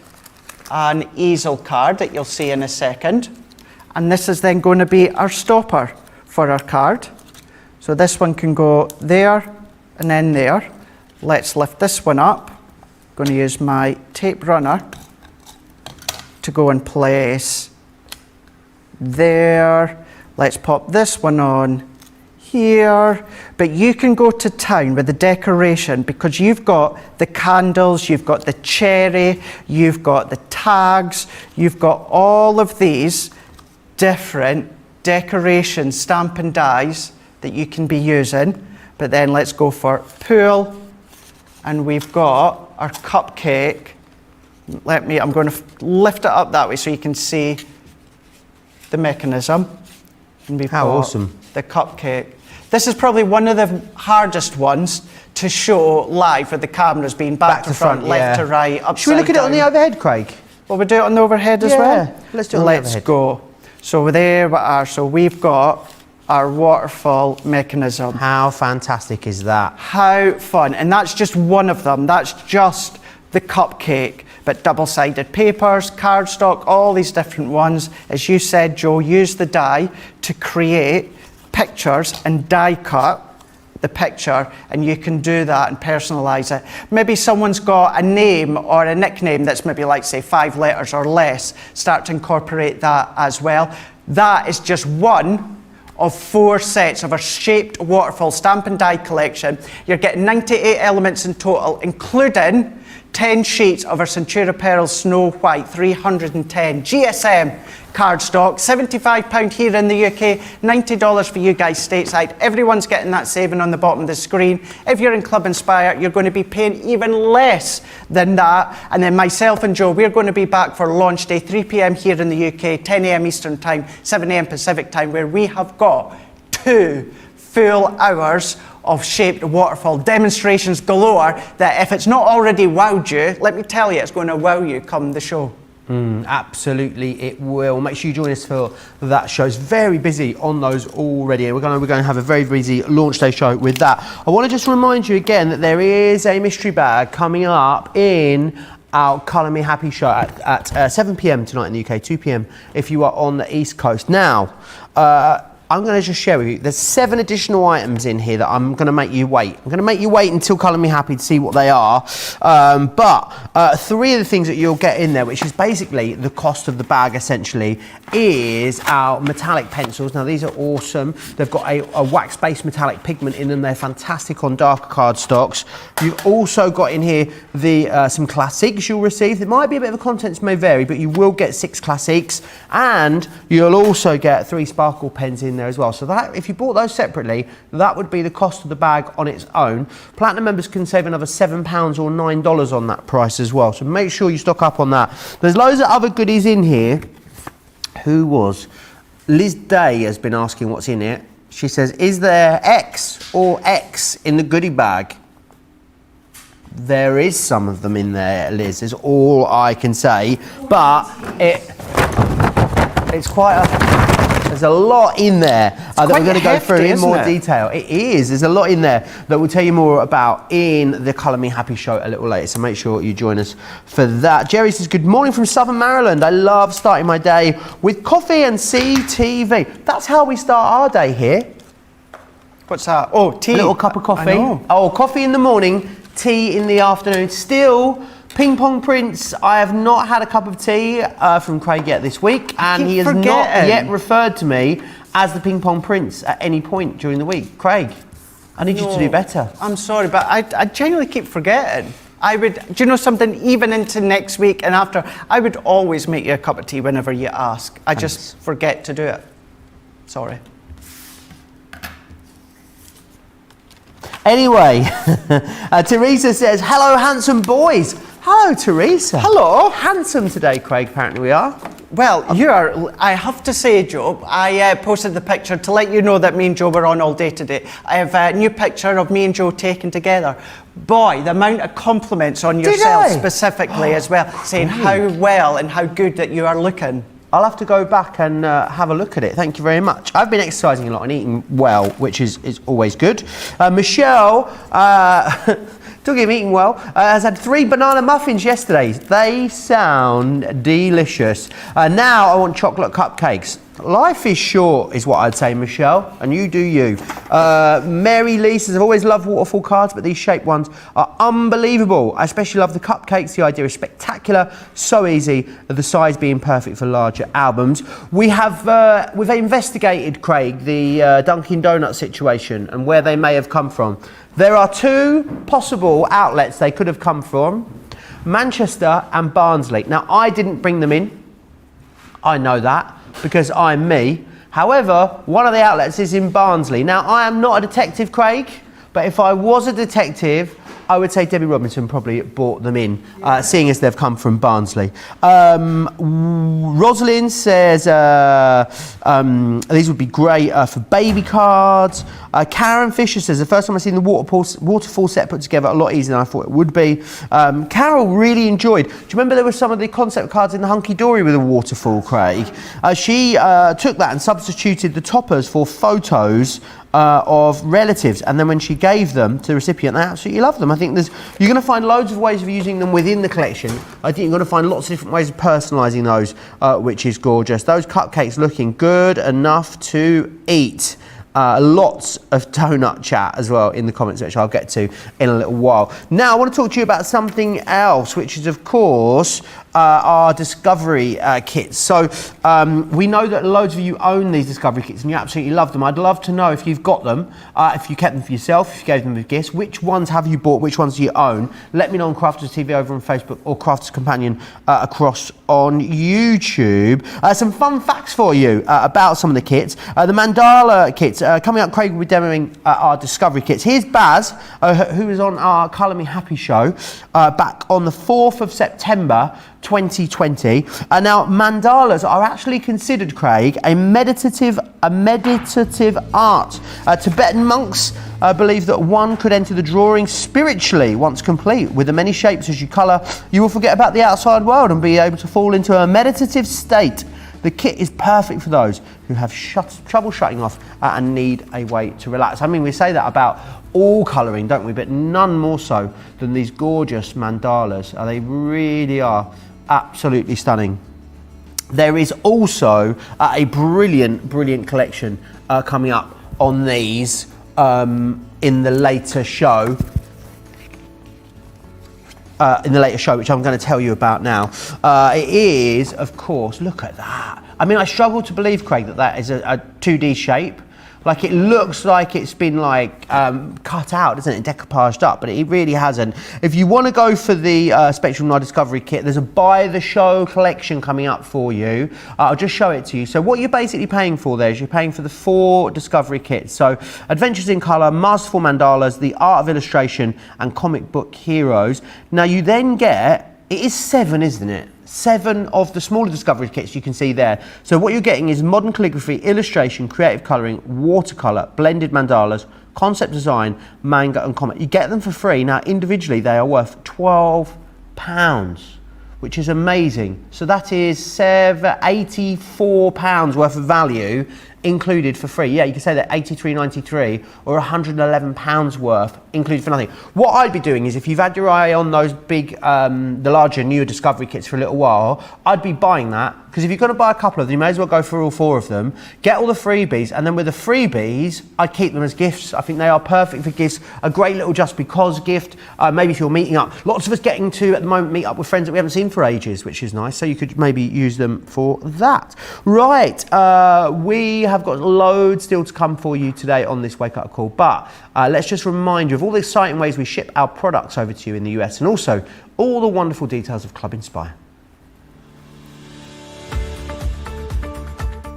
Speaker 1: an easel card that you'll see in a second. And this is then going to be our stopper for our card. So this one can go there and then there. Let's lift this one up. I'm going to use my tape runner to go in place there. Let's pop this one on here. But you can go to town with the decoration because you've got the candles, you've got the cherry, you've got the tags, you've got all of these different decoration stamp and dies that you can be using. But then let's go for pool, and we've got our cupcake. I'm going to lift it up that way so you can see the mechanism. And we've
Speaker 2: How
Speaker 1: got
Speaker 2: awesome.
Speaker 1: the cupcake. This is probably one of the hardest ones to show live with the cameras being back to front, left to right, upside down.
Speaker 2: Should we look at it on the overhead, Craig?
Speaker 1: Well, we do it on the overhead as well?
Speaker 2: Let's do it on the overhead.
Speaker 1: Let's go. So there we are. So we've got our waterfall mechanism.
Speaker 2: How fantastic is that?
Speaker 1: How fun. And that's just one of them. That's just the cupcake. But double-sided papers, cardstock, all these different ones. As you said, Joe, use the die to create pictures and die cut the picture, and you can do that and personalize it. Maybe someone's got a name or a nickname that's maybe like, say, 5 letters or less. Start to incorporate that as well. That is just one of 4 sets of our shaped waterfall stamp and die collection. You're getting 98 elements in total, including 10 sheets of our Centura Pearl Snow White 310 GSM cardstock, £75 here in the UK, $90 for you guys stateside. Everyone's getting that saving on the bottom of the screen. If you're in Club Inspire, you're going to be paying even less than that. And then myself and Joe, we're going to be back for launch day, 3 p.m. here in the UK, 10 a.m. Eastern Time, 7 a.m. Pacific Time, where we have got 2 full hours of shaped waterfall demonstrations galore that if it's not already wowed you, let me tell you, it's going to wow you come the show.
Speaker 2: Absolutely, it will. Make sure you join us for that show. It's very busy on those already. We're going to have a very busy launch day show with that. I want to just remind you again that there is a mystery bag coming up in our Colour Me Happy show at 7 p.m. tonight in the UK, 2 p.m. if you are on the East Coast. Now, I'm going to just share with you, there's 7 additional items in here that I'm going to make you wait. I'm going to make you wait until Colour Me Happy to see what they are. But 3 of the things that you'll get in there, which is basically the cost of the bag essentially, is our metallic pencils. Now these are awesome. They've got a wax-based metallic pigment in them. They're fantastic on darker cardstocks. You've also got in here some classics you'll receive. There might be a bit of a contents may vary, but you will get 6 classics, and you'll also get 3 sparkle pens in there as well. So that, if you bought those separately, that would be the cost of the bag on its own. Platinum members can save another £7 or $9 on that price as well. So make sure you stock up on that. There's loads of other goodies in here. Liz Day has been asking what's in it. She says, is there X or X in the goodie bag? There is some of them in there, Liz, is all I can say. But it's quite a There's a lot in there that we're going to go through in more
Speaker 1: isn't it?
Speaker 2: detail. It is. There's a lot in there that we'll tell you more about in the Colour Me Happy show a little later. So make sure you join us for that. Jerry says, good morning from Southern Maryland. I love starting my day with coffee and CTV. That's how we start our day here.
Speaker 1: What's that? Oh, tea.
Speaker 2: A little cup of coffee.
Speaker 1: I know.
Speaker 2: Oh, coffee in the morning, tea in the afternoon. Still, Ping Pong Prince, I have not had a cup of tea from Craig yet this week, and he has not yet referred to me as the Ping Pong Prince at any point during the week. Craig, I need you to do better.
Speaker 1: I'm sorry, but I genuinely keep forgetting. I would, do you know something, even into next week and after, I would always make you a cup of tea whenever you ask. I just forget to do it. Sorry.
Speaker 2: Anyway, Teresa says, hello, handsome boys. Hello, Teresa.
Speaker 1: Hello.
Speaker 2: Handsome today, Craig, apparently we are.
Speaker 1: Well, you are, I have to say, Joe, I posted the picture to let you know that me and Joe were on all day today. I have a new picture of me and Joe taken together. Boy, the amount of compliments on yourself specifically as well, saying how well and how good that you are looking.
Speaker 2: I'll have to go back and have a look at it. Thank you very much. I've been exercising a lot and eating well, which is always good. Michelle, talking of eating well, has had 3 banana muffins yesterday. They sound delicious. Now I want chocolate cupcakes. Life is short, is what I'd say, Michelle, and you do you. Mary Lee says, I've always loved waterfall cards, but these shaped ones are unbelievable. I especially love the cupcakes. The idea is spectacular, so easy, the size being perfect for larger albums. We've investigated, Craig, the Dunkin' Donuts situation and where they may have come from. There are 2 possible outlets they could have come from, Manchester and Barnsley. Now, I didn't bring them in. I know that, because I'm me. However, one of the outlets is in Barnsley. Now, I am not a detective, Craig, but if I was a detective, I would say Debbie Robinson probably bought them in, seeing as they've come from Barnsley. Rosalind says these would be great for baby cards. Karen Fisher says, the first time I've seen the waterfall set put together, a lot easier than I thought it would be. Carol really enjoyed. Do you remember there were some of the concept cards in the Hunky Dory with a waterfall, Craig? She took that and substituted the toppers for photos of relatives, and then when she gave them to the recipient, they absolutely loved them. I think you're going to find loads of ways of using them within the collection. I think you're going to find lots of different ways of personalising those, which is gorgeous. Those cupcakes looking good enough to eat. Lots of donut chat as well in the comments, which I'll get to in a little while. Now I want to talk to you about something else, which is of course our discovery kits. So we know that loads of you own these discovery kits and you absolutely love them. I'd love to know if you've got them, if you kept them for yourself, if you gave them as gifts, which ones have you bought, which ones do you own? Let me know on Crafters TV over on Facebook or Crafters Companion across on YouTube. Some fun facts for you about some of the kits. The Mandala kits, coming up, Craig will be demoing our discovery kits. Here's Baz, who was on our Colour Me Happy show back on the 4th of September 2020. Now, mandalas are actually considered, Craig, a meditative art. Tibetan monks believe that one could enter the drawing spiritually once complete. With the many shapes as you colour, you will forget about the outside world and be able to fall into a meditative state. The kit is perfect for those who have trouble shutting off and need a way to relax. I mean, we say that about all colouring, don't we? But none more so than these gorgeous mandalas. They really are absolutely stunning. There is also a brilliant collection coming up on these in the later show. Which I'm going to tell you about now. It is, of course, look at that. I mean, I struggle to believe, Craig, that is a 2D shape. Like, it looks like it's been cut out, doesn't it, decoupaged up, but it really hasn't. If you want to go for the Spectrum Night Discovery kit, there's a buy the show collection coming up for you. I'll just show it to you. So what you're basically paying for there is you're paying for the 4 Discovery kits. So Adventures in Colour, Masterful Mandalas, The Art of Illustration, and Comic Book Heroes. Now you then get, it is 7, isn't it? 7 of the smaller discovery kits you can see there. So what you're getting is modern calligraphy, illustration, creative colouring, watercolour, blended mandalas, concept design, manga and comic. You get them for free. Now individually they are worth £12. which is amazing. So that is £84 worth of value included for free. Yeah, you can say that £83.93 or £111 worth included for nothing. What I'd be doing is, if you've had your eye on those big, the larger, newer Discovery kits for a little while, I'd be buying that, because if you're going to buy a couple of them, you may as well go for all 4 of them, get all the freebies, and then with the freebies, I'd keep them as gifts. I think they are perfect for gifts. A great little just because gift. Maybe if you're meeting up, lots of us getting to, at the moment, meet up with friends that we haven't seen for ages, which is nice, so you could maybe use them for that. Right, we have got loads still to come for you today on this Wake Up Call, but let's just remind you of all the exciting ways we ship our products over to you in the US, and also all the wonderful details of Club Inspire.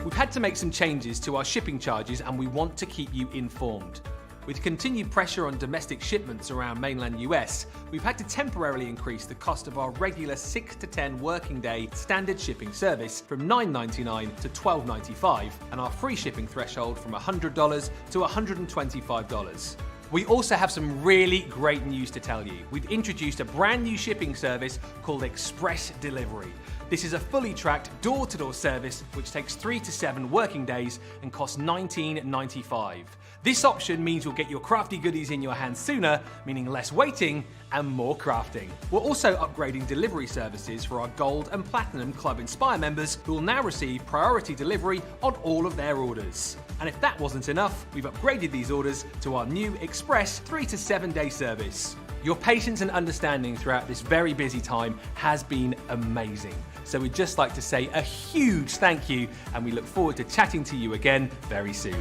Speaker 3: We've had to make some changes to our shipping charges, and we want to keep you informed. With continued pressure on domestic shipments around mainland US, we've had to temporarily increase the cost of our regular 6 to 10 working day standard shipping service from $9.99 to $12.95, and our free shipping threshold from $100 to $125. We also have some really great news to tell you. We've introduced a brand new shipping service called Express Delivery. This is a fully tracked door-to-door service which takes 3 to 7 working days and costs $19.95. This option means you'll get your crafty goodies in your hands sooner, meaning less waiting and more crafting. We're also upgrading delivery services for our Gold and Platinum Club Inspire members, who will now receive priority delivery on all of their orders. And if that wasn't enough, we've upgraded these orders to our new Express 3 to 7 day service. Your patience and understanding throughout this very busy time has been amazing. So we'd just like to say a huge thank you, and we look forward to chatting to you again very soon.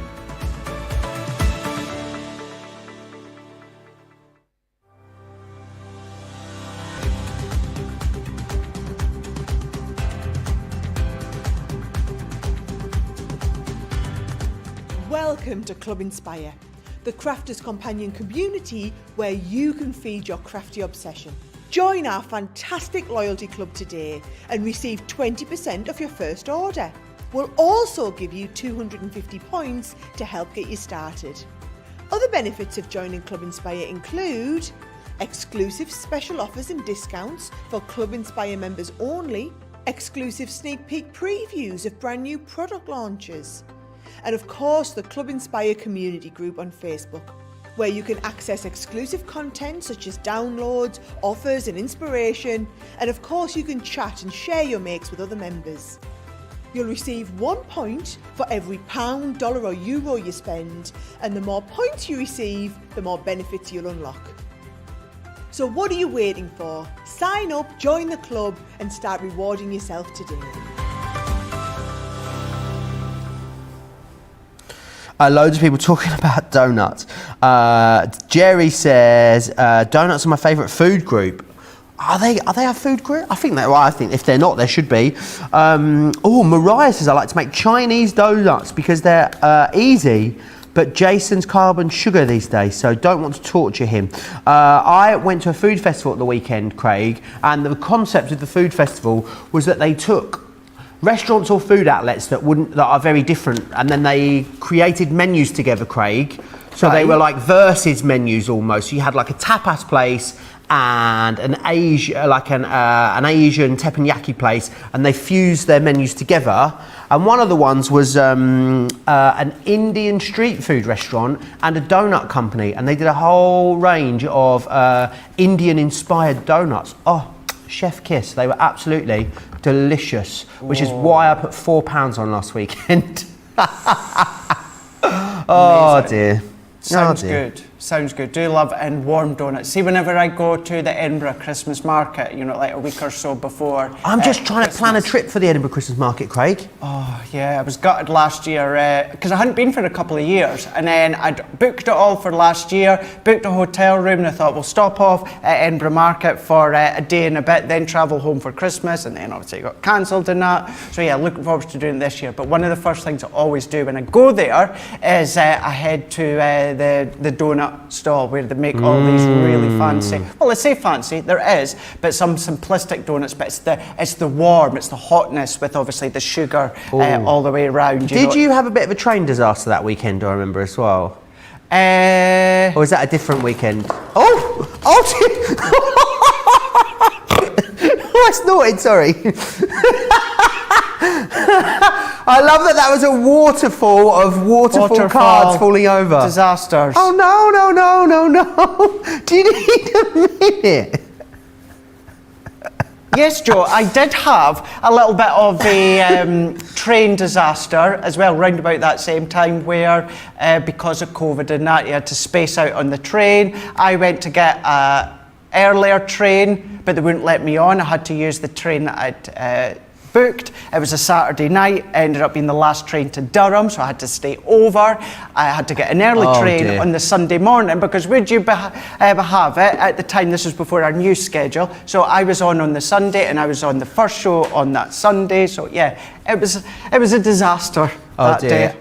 Speaker 4: Welcome to Club Inspire, the crafters' companion community where you can feed your crafty obsession. Join our fantastic loyalty club today and receive 20% off your first order. We'll also give you 250 points to help get you started. Other benefits of joining Club Inspire include exclusive special offers and discounts for Club Inspire members only, exclusive sneak peek previews of brand new product launches, and of course the Club Inspire community group on Facebook, where you can access exclusive content such as downloads, offers and inspiration, and of course you can chat and share your makes with other members. You'll receive 1 point for every £1, dollar or euro you spend, and the more points you receive, the more benefits you'll unlock. So what are you waiting for? Sign up, join the club and start rewarding yourself today.
Speaker 2: Loads of people talking about donuts. Jerry says donuts are my favourite food group. Are they a food group? I think I think if they're not, there should be. Mariah says I like to make Chinese donuts because they're easy. But Jason's carbon sugar these days, so don't want to torture him. I went to a food festival at the weekend, Craig, and the concept of the food festival was that they took restaurants or food outlets that are very different, and then they created menus together, Craig. So they were like versus menus almost. So you had like a tapas place and an Asian teppanyaki place, and they fused their menus together. And one of the ones was an Indian street food restaurant and a donut company, and they did a whole range of Indian-inspired donuts. Oh, chef kiss! They were absolutely delicious, which is why I put £4 on last weekend. Oh dear.
Speaker 1: Sounds good. Sounds good. Do love and warm donuts. See, whenever I go to the Edinburgh Christmas market, you know, like a week or so before.
Speaker 2: I'm just trying to plan a trip for the Edinburgh Christmas market, Craig.
Speaker 1: Oh, yeah. I was gutted last year because I hadn't been for a couple of years. And then I'd booked it all for last year, booked a hotel room, and I thought we'll stop off at Edinburgh Market for a day and a bit, then travel home for Christmas. And then obviously it got cancelled and that. So yeah, looking forward to doing it this year. But one of the first things I always do when I go there is I head to the donut stall where they make all these really fancy, well, I say fancy, there is, but some simplistic donuts, but it's the warm, it's the hotness with obviously the sugar all the way around.
Speaker 2: Did you have a bit of a train disaster that weekend, I remember as well? Or is that a different weekend? Oh, snorted, sorry. I love that was a waterfall of waterfall cards falling over.
Speaker 1: Disasters.
Speaker 2: Oh, no. Do you need a minute?
Speaker 1: Yes, Joe, I did have a little bit of a train disaster as well, round about that same time where, because of COVID and that, you had to space out on the train. I went to get an earlier train, but they wouldn't let me on. I had to use the train that I'd booked. It was a Saturday night, ended up being the last train to Durham, so I had to stay over. I had to get an early train on the Sunday morning because would you have it at the time, this was before our new schedule, so I was on the Sunday and I was on the first show on that Sunday, so yeah, it was a disaster that day.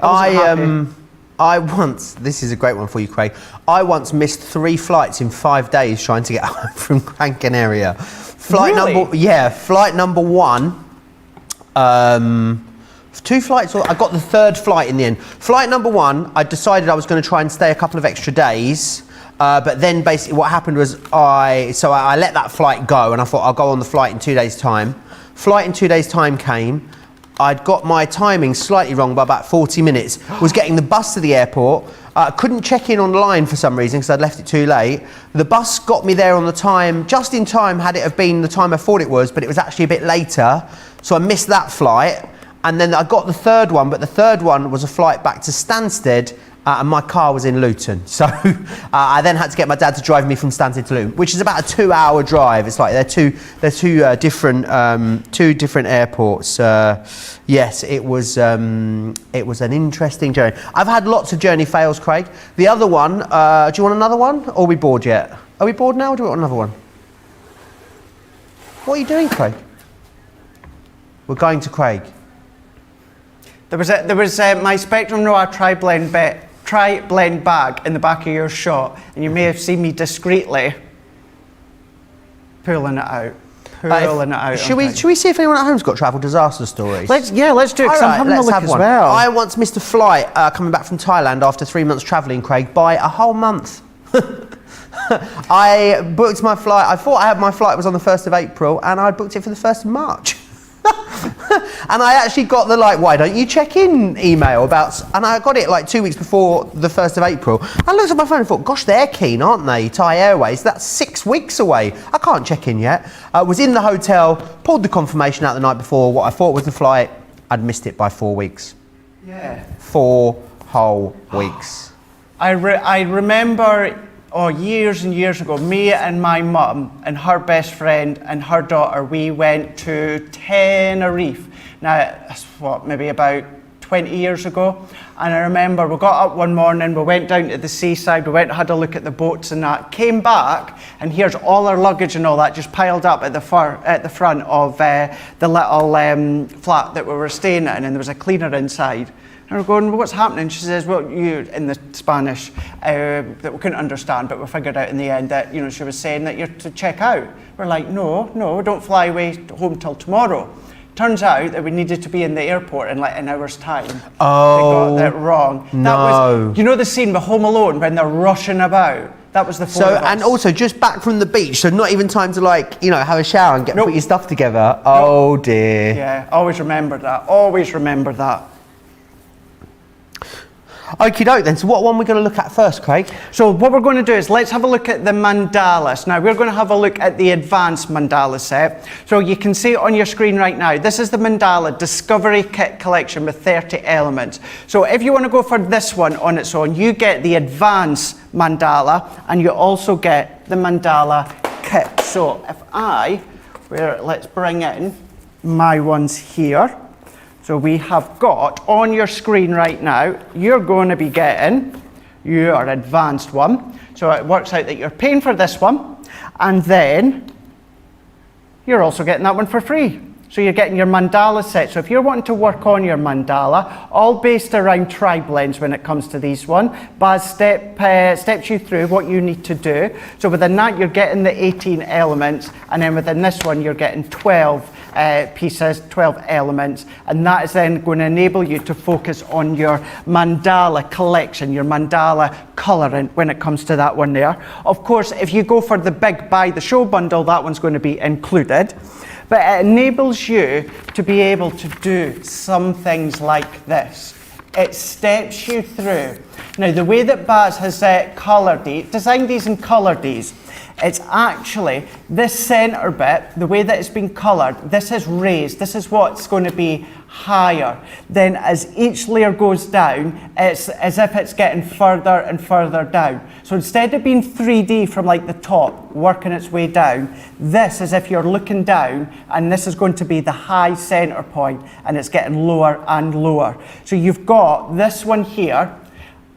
Speaker 2: I once, this is a great one for you, Craig, I once missed 3 flights in 5 days trying to get home from Gran Canaria. Flight number 1, 2 flights, I got the 3rd flight in the end. Flight number 1, I decided I was going to try and stay a couple of extra days, but then basically what happened was I let that flight go and I thought I'll go on the flight in 2 days' time. Flight in 2 days' time came. I'd got my timing slightly wrong by about 40 minutes. Was getting the bus to the airport. Couldn't check in online for some reason because I'd left it too late. The bus got me there on the time, just in time had it have been the time I thought it was, but it was actually a bit later. So I missed that flight. And then I got the 3rd one, but the 3rd one was a flight back to Stansted, and my car was in Luton. So I then had to get my dad to drive me from Stansted to Luton, which is about a 2-hour drive. It's like they're two different airports. Yes, it was an interesting journey. I've had lots of journey fails, Craig. The other one, do you want another one? Or are we bored yet? Are we bored now or do we want another one? What are you doing, Craig? We're going to Craig.
Speaker 1: There was my Spectrum Noir tri-blend bag in the back of your shot, and you may have seen me discreetly pulling it out.
Speaker 2: Should we see if anyone at home's got travel disaster stories?
Speaker 1: Let's do it, because I'm having a look as well.
Speaker 2: I once missed a flight coming back from Thailand after 3 months travelling, Craig, by a whole month. I booked my flight, I thought my flight was on the 1st of April, and I booked it for the 1st of March. And I actually got the why don't you check in email and I got it 2 weeks before the 1st of April. I looked at my phone and thought, gosh, they're keen, aren't they, Thai Airways? That's 6 weeks away. I can't check in yet. I was in the hotel, pulled the confirmation out the night before, what I thought was the flight. I'd missed it by 4 weeks.
Speaker 1: Yeah.
Speaker 2: 4 whole weeks.
Speaker 1: I remember years and years ago, me and my mum and her best friend and her daughter, we went to Tenerife. Now, that's maybe about 20 years ago. And I remember we got up one morning, we went down to the seaside, we went and had a look at the boats and that, came back, and here's all our luggage and all that just piled up at the front of the little flat that we were staying in, and there was a cleaner inside. And we're going, well, what's happening? She says, well, in the Spanish, that we couldn't understand, but we figured out in the end that, she was saying that you're to check out. We're like, no, don't fly away home till tomorrow. Turns out that we needed to be in the airport in an hour's time.
Speaker 2: Oh,
Speaker 1: they got that wrong.
Speaker 2: No.
Speaker 1: That was, the scene with Home Alone when they're rushing about? That was the 4 of us.
Speaker 2: And also just back from the beach, so not even time to have a shower and put your stuff together. Oh dear.
Speaker 1: Yeah, always remember that.
Speaker 2: Okie doke then, so what one are we going to look at first, Craig?
Speaker 1: So what we're going to do is let's have a look at the mandalas. Now we're going to have a look at the advanced mandala set. So you can see it on your screen right now. This is the Mandala Discovery Kit Collection with 30 elements. So if you want to go for this one on its own, you get the advanced mandala and you also get the mandala kit. So if let's bring in my ones here. So we have got on your screen right now, you're going to be getting your advanced one. So it works out that you're paying for this one, and then you're also getting that one for free. So you're getting your mandala set. So if you're wanting to work on your mandala, all based around tri-blends when it comes to these one, Baz steps you through what you need to do. So within that, you're getting the 18 elements, and then within this one, you're getting 12 pieces, 12 elements, and that is then going to enable you to focus on your mandala collection, your mandala colouring when it comes to that one there. Of course, if you go for the big buy the show bundle, that one's going to be included. but it enables you to be able to do some things like this. It steps you through. Now, the way that Baz has designed these and coloured these, it's actually this centre bit, the way that it's been coloured, this is raised. This is what's going to be higher. Then as each layer goes down, it's as if it's getting further and further down. So instead of being 3D from like the top, working its way down, this is if you're looking down, and this is going to be the high centre point, and it's getting lower and lower. So you've got this one here,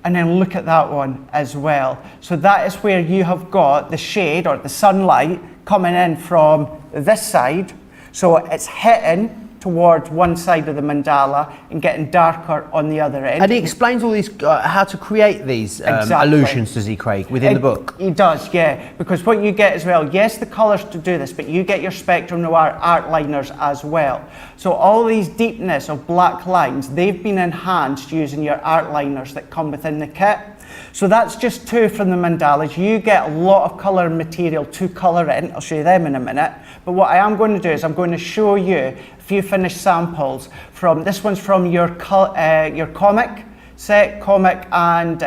Speaker 1: and then look at that one as well. So that is where you have got the shade or the sunlight coming in from this side. So it's hitting towards one side of the mandala and getting darker on the other end.
Speaker 2: And he explains all these, how to create these illusions, does he, Craig, within the book?
Speaker 1: He does, yeah. Because what you get as well, yes, the colours to do this, but you get your Spectrum Noir art liners as well. So all these deepness of black lines, they've been enhanced using your art liners that come within the kit. So that's just 2 from the mandalas. You get a lot of colour and material to colour in. I'll show you them in a minute. But what I am going to do is I'm going to show you a few finished samples from, this one's from your comic set, comic and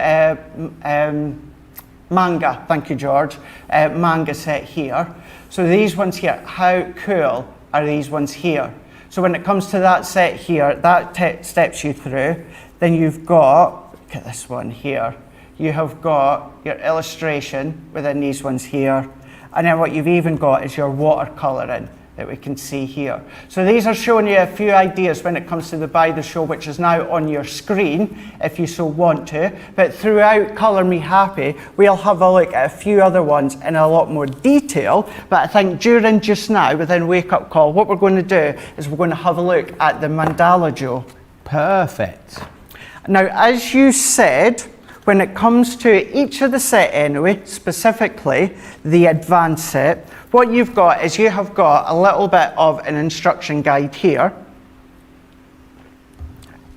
Speaker 1: manga, thank you George, manga set here. So these ones here, how cool are these ones here? So when it comes to that set here, that steps you through. Then you've got, look at this one here. You have got your illustration within these ones here. And then what you've even got is your watercolouring that we can see here. So these are showing you a few ideas when it comes to the Buy the Show, which is now on your screen if you so want to. But throughout Colour Me Happy, we'll have a look at a few other ones in a lot more detail. But I think during just now, within Wake Up Call, what we're going to do is we're going to have a look at the mandala, Joe.
Speaker 2: Perfect.
Speaker 1: Now, as you said, when it comes to each of the set anyway, specifically the advanced set, what you've got is you have got a little bit of an instruction guide here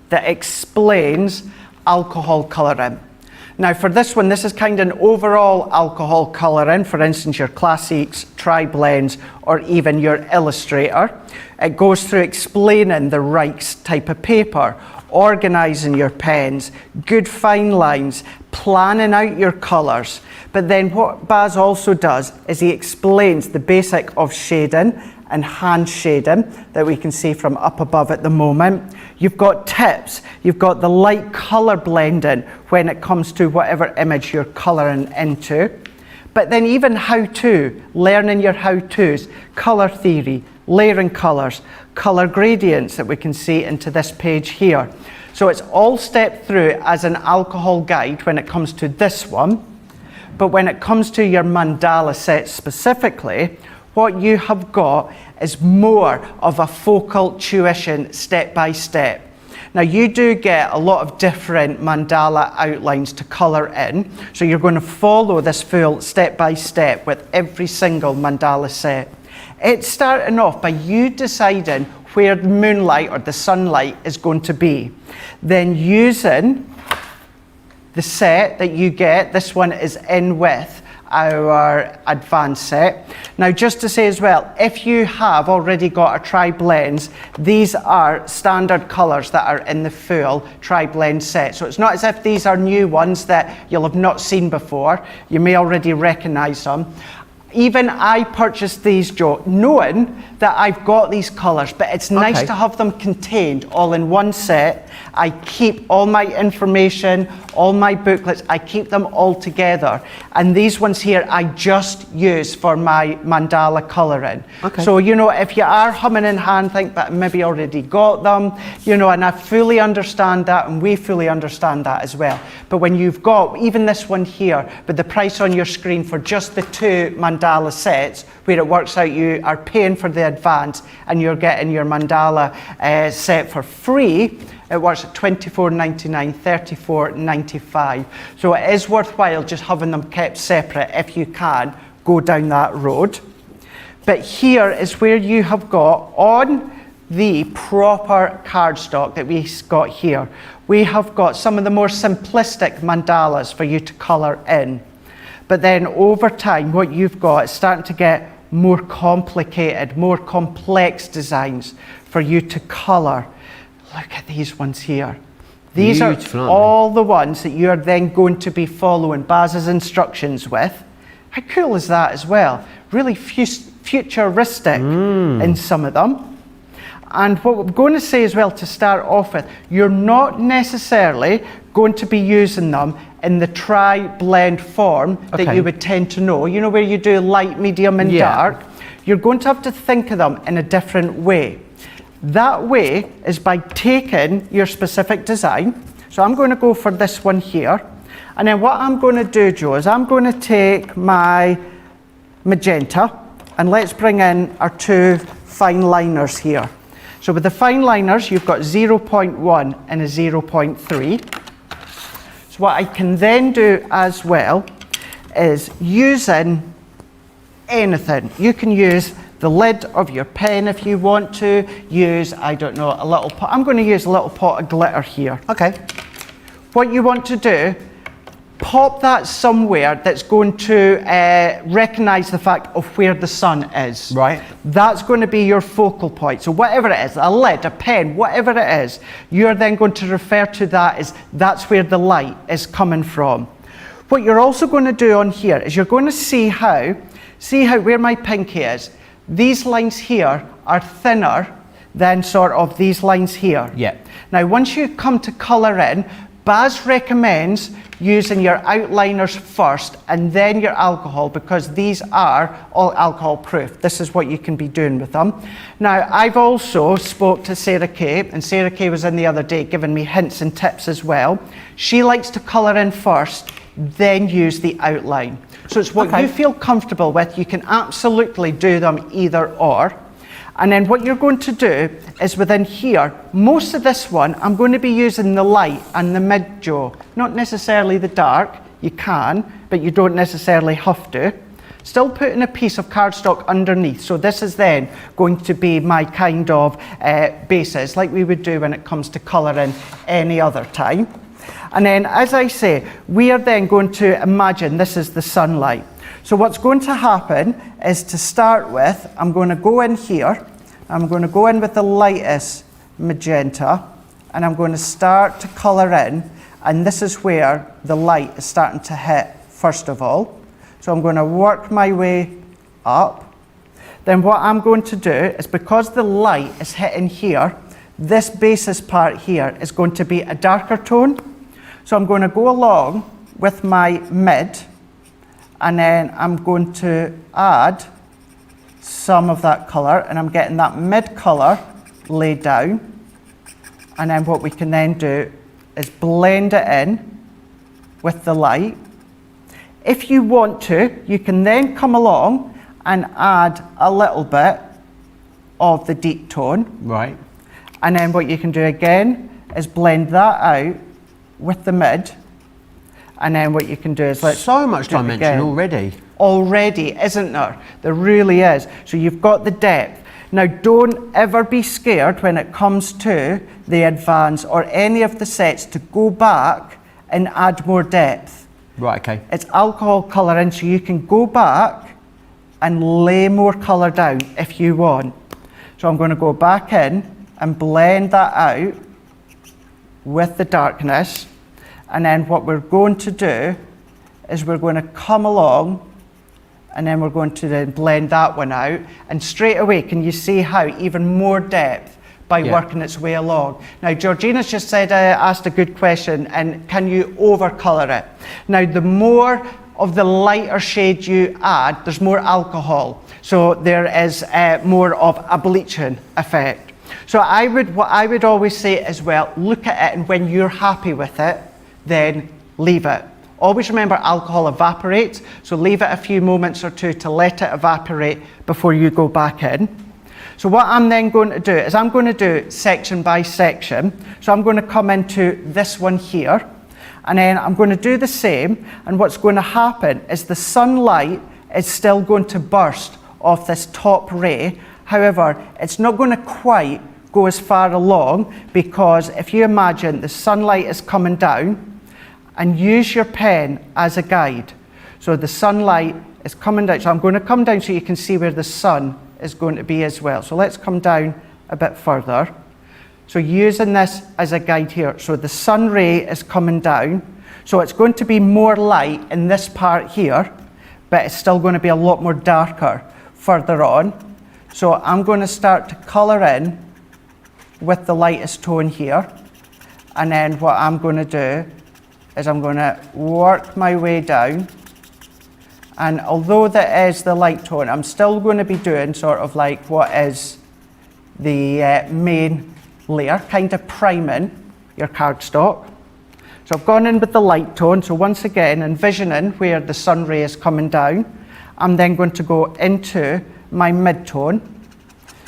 Speaker 1: that explains alcohol colouring. Now for this one, this is kind of an overall alcohol colouring, for instance your classics, tri-blends, or even your illustrator. It goes through explaining the right type of paper, organising your pens, good fine lines, planning out your colours. But then what Baz also does is he explains the basic of shading and hand shading that we can see from up above at the moment. You've got tips, you've got the light colour blending when it comes to whatever image you're colouring into. But then even how-to, learning your how-tos, colour theory, layering colours, colour gradients that we can see into this page here. So it's all stepped through as an alcohol guide when it comes to this one. But when it comes to your mandala set specifically, what you have got is more of a focal tuition step by step. Now you do get a lot of different mandala outlines to colour in, so you're going to follow this full step by step with every single mandala set. It's starting off by you deciding where the moonlight or the sunlight is going to be. Then using the set that you get, this one is in with our advanced set. Now just to say as well, if you have already got a tri-blends, these are standard colours that are in the full tri-blend set. So it's not as if these are new ones that you'll have not seen before. You may already recognise them. Even I purchased these, Joe, knowing that I've got these colours, but it's nice to have them contained all in one set. I keep all my information, all my booklets, I keep them all together. And these ones here, I just use for my mandala colouring. So, you know, if you are humming in hand, think, but maybe already got them, you know, and I fully understand that, and we fully understand that as well. But when you've got, even this one here, with the price on your screen for just the 2 mandala sets, where it works out you are paying for the advance and you're getting your mandala set for free, it works at $24.99, $34.95. So it is worthwhile just having them kept separate if you can go down that road. But here is where you have got on the proper cardstock that we got here. We have got some of the more simplistic mandalas for you to colour in. But then over time, what you've got is starting to get more complicated, more complex designs for you to colour. Look at these ones here. These
Speaker 2: Beautiful,
Speaker 1: are
Speaker 2: aren't they?
Speaker 1: all the ones that you're then going to be following Baz's instructions with. How cool is that as well? Really futuristic in some of them. And what we're going to say as well to start off with, you're not necessarily going to be using them in the try-blend form that you would tend to know. You know, where you do light, medium and dark. You're going to have to think of them in a different way. That way is by taking your specific design. So I'm going to go for this one here. And then what I'm going to do, Joe, is I'm going to take my magenta and let's bring in our two fine liners here. So with the fine liners, you've got 0.1 and a 0.3. So what I can then do as well is using anything. You can use the lid of your pen if you want to. Use, I don't know, a little pot. I'm going to use a little pot of glitter here.
Speaker 2: Okay.
Speaker 1: What you want to do, pop that somewhere that's going to recognise the fact of where the sun is.
Speaker 2: Right.
Speaker 1: That's going to be your focal point. So whatever it is, a lid, a pen, whatever it is, you're then going to refer to that as that's where the light is coming from. What you're also going to do on here is you're going to see how where my pinky is, these lines here are thinner than sort of these lines here.
Speaker 2: Yeah.
Speaker 1: Now once you come to colour in, Baz recommends using your outliners first and then your alcohol, because these are all alcohol proof. This is what you can be doing with them. Now, I've also spoke to Sarah Kay, and Sarah Kay was in the other day giving me hints and tips as well. She likes to colour in first, then use the outline. So it's what you feel comfortable with. You can absolutely do them either or. And then what you're going to do is within here, most of this one, I'm going to be using the light and the mid, Joe. Not necessarily the dark, you can, but you don't necessarily have to. Still putting a piece of cardstock underneath. So this is then going to be my kind of basis, like we would do when it comes to colouring any other time. And then, as I say, we are then going to imagine this is the sunlight. So what's going to happen is, to start with, I'm going to go in here, I'm going to go in with the lightest magenta, and I'm going to start to colour in, and this is where the light is starting to hit first of all. So I'm going to work my way up. Then what I'm going to do is, because the light is hitting here, this basis part here is going to be a darker tone. So I'm going to go along with my mid, and then I'm going to add some of that colour, and I'm getting that mid colour laid down. And then what we can then do is blend it in with the light. If you want to, you can then come along and add a little bit of the deep tone.
Speaker 2: Right.
Speaker 1: And then what you can do again is blend that out with the mid. And then what you can do is, let's
Speaker 2: So much
Speaker 1: do it
Speaker 2: dimension
Speaker 1: again.
Speaker 2: already.
Speaker 1: Isn't there? There really is. So you've got the depth. Now, don't ever be scared when it comes to the advance or any of the sets to go back and add more depth.
Speaker 2: Right, okay.
Speaker 1: It's alcohol colouring, so you can go back and lay more colour down if you want. So I'm going to go back in and blend that out with the darkness. And then what we're going to do is we're going to come along, and then we're going to then blend that one out. And straight away, can you see how even more depth by working its way along? Now, Georgina's just said, asked a good question, and can you over-colour it? Now, the more of the lighter shade you add, there's more alcohol. So there is more of a bleaching effect. So what I would always say as well, look at it, and when you're happy with it, then leave it. Always remember, alcohol evaporates, so leave it a few moments or two to let it evaporate before you go back in. So what I'm then going to do is I'm going to do section by section. So I'm going to come into this one here, and then I'm going to do the same, and what's going to happen is the sunlight is still going to burst off this top ray. However, it's not going to quite go as far along, because if you imagine the sunlight is coming down, and use your pen as a guide. So the sunlight is coming down. So I'm going to come down so you can see where the sun is going to be as well. So let's come down a bit further. So using this as a guide here. So the sun ray is coming down. So it's going to be more light in this part here, but it's still going to be a lot more darker further on. So I'm going to start to colour in with the lightest tone here. And then what I'm going to do is I'm going to work my way down. And although that is the light tone, I'm still going to be doing sort of like what is the main layer, kind of priming your cardstock. So I've gone in with the light tone. So once again, envisioning where the sun ray is coming down. I'm then going to go into my mid-tone.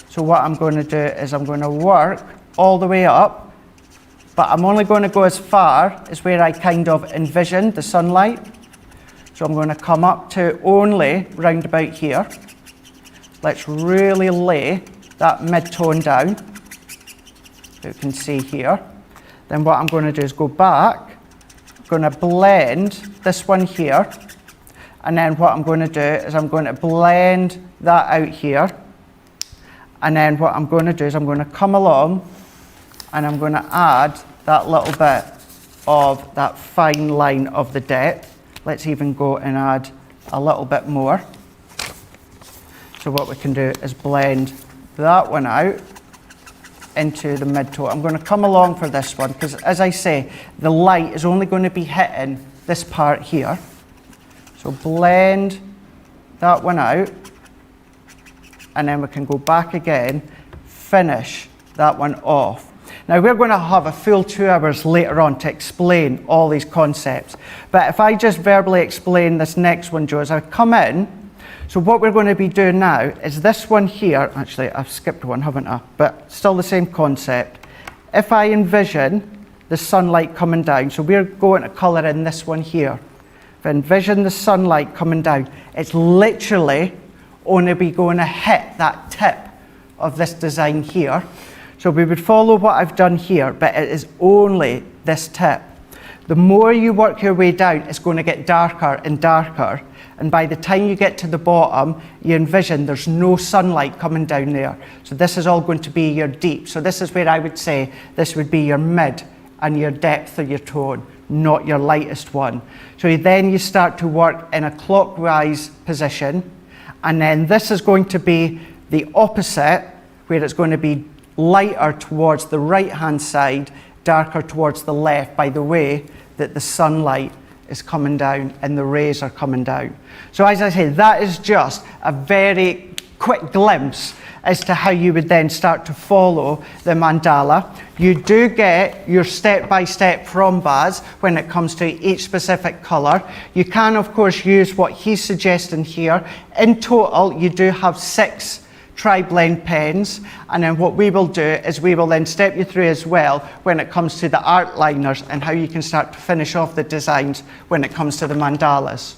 Speaker 1: So what I'm going to do is I'm going to work all the way up, but I'm only going to go as far as where I kind of envision the sunlight. So I'm going to come up to only round about here. Let's really lay that mid-tone down. So you can see here. Then what I'm going to do is go back. I'm going to blend this one here. And then what I'm going to do is I'm going to blend that out here. And then what I'm going to do is I'm going to come along and I'm going to add that little bit of that fine line of the depth. Let's even go and add a little bit more. So what we can do is blend that one out into the mid-tone. I'm going to come along for this one because, as I say, the light is only going to be hitting this part here. So blend that one out, and then we can go back again, finish that one off. Now we're going to have a full 2 hours later on to explain all these concepts. But if I just verbally explain this next one, Joe, as I come in, so what we're going to be doing now is this one here. Actually, I've skipped one, haven't I? But still the same concept. If I envision the sunlight coming down, so we're going to colour in this one here. If I envision the sunlight coming down, it's literally only be going to hit that tip of this design here. So we would follow what I've done here, but it is only this tip. The more you work your way down, it's going to get darker and darker. And by the time you get to the bottom, you envision there's no sunlight coming down there. So this is all going to be your deep. So this is where I would say this would be your mid and your depth of your tone, not your lightest one. So then you start to work in a clockwise position. And then this is going to be the opposite, where it's going to be lighter towards the right-hand side, darker towards the left, by the way that the sunlight is coming down and the rays are coming down. So as I say, that is just a very quick glimpse as to how you would then start to follow the mandala. You do get your step-by-step from Baz when it comes to each specific colour. You can, of course, use what he's suggesting here. In total, you do have 6 tri-blend pens, and then what we will do is we will then step you through as well when it comes to the art liners and how you can start to finish off the designs when it comes to the mandalas.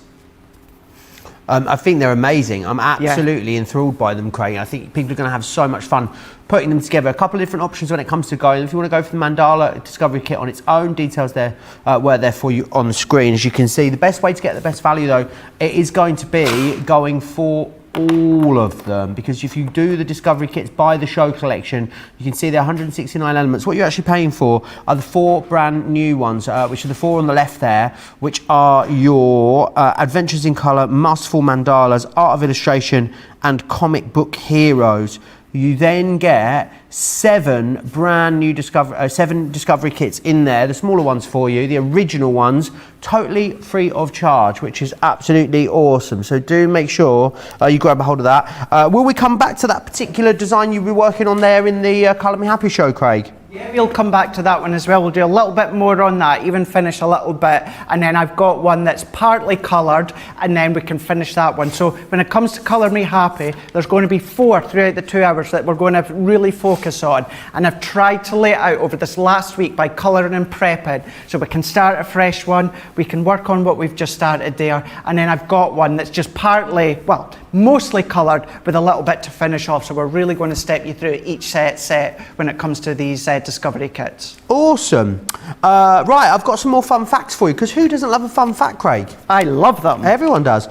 Speaker 2: I think they're amazing. I'm absolutely enthralled by them, Craig. I think people are going to have so much fun putting them together. A couple of different options when it comes to going. If you want to go for the Mandala Discovery Kit on its own, details there were there for you on the screen. As you can see, the best way to get the best value, though, it is going to be going for all of them, because if you do the Discovery Kits by the show collection, you can see there are 169 elements. What you're actually paying for are the 4 brand new ones, which are the 4 on the left there, which are your Adventures in Colour, Masterful Mandalas, Art of Illustration and Comic Book Heroes. You then get 7 brand new Discovery Kits in there, the smaller ones for you, the original ones, totally free of charge, which is absolutely awesome. So do make sure you grab a hold of that. Will we come back to that particular design you were working on there in the Colour Me Happy show, Craig?
Speaker 1: Yeah, we'll come back to that one as well. We'll do a little bit more on that, even finish a little bit, and then I've got one that's partly coloured, and then we can finish that one. So when it comes to Colour Me Happy, there's going to be 4 throughout the 2 hours that we're going to really focus on, and I've tried to lay it out over this last week by colouring and prepping, so we can start a fresh one, we can work on what we've just started there, and then I've got one that's just partly, well, mostly coloured with a little bit to finish off. So we're really going to step you through each set when it comes to these discovery kits.
Speaker 2: Awesome. Right, I've got some more fun facts for you, because who doesn't love a fun fact, Craig?
Speaker 1: I love them.
Speaker 2: Everyone does.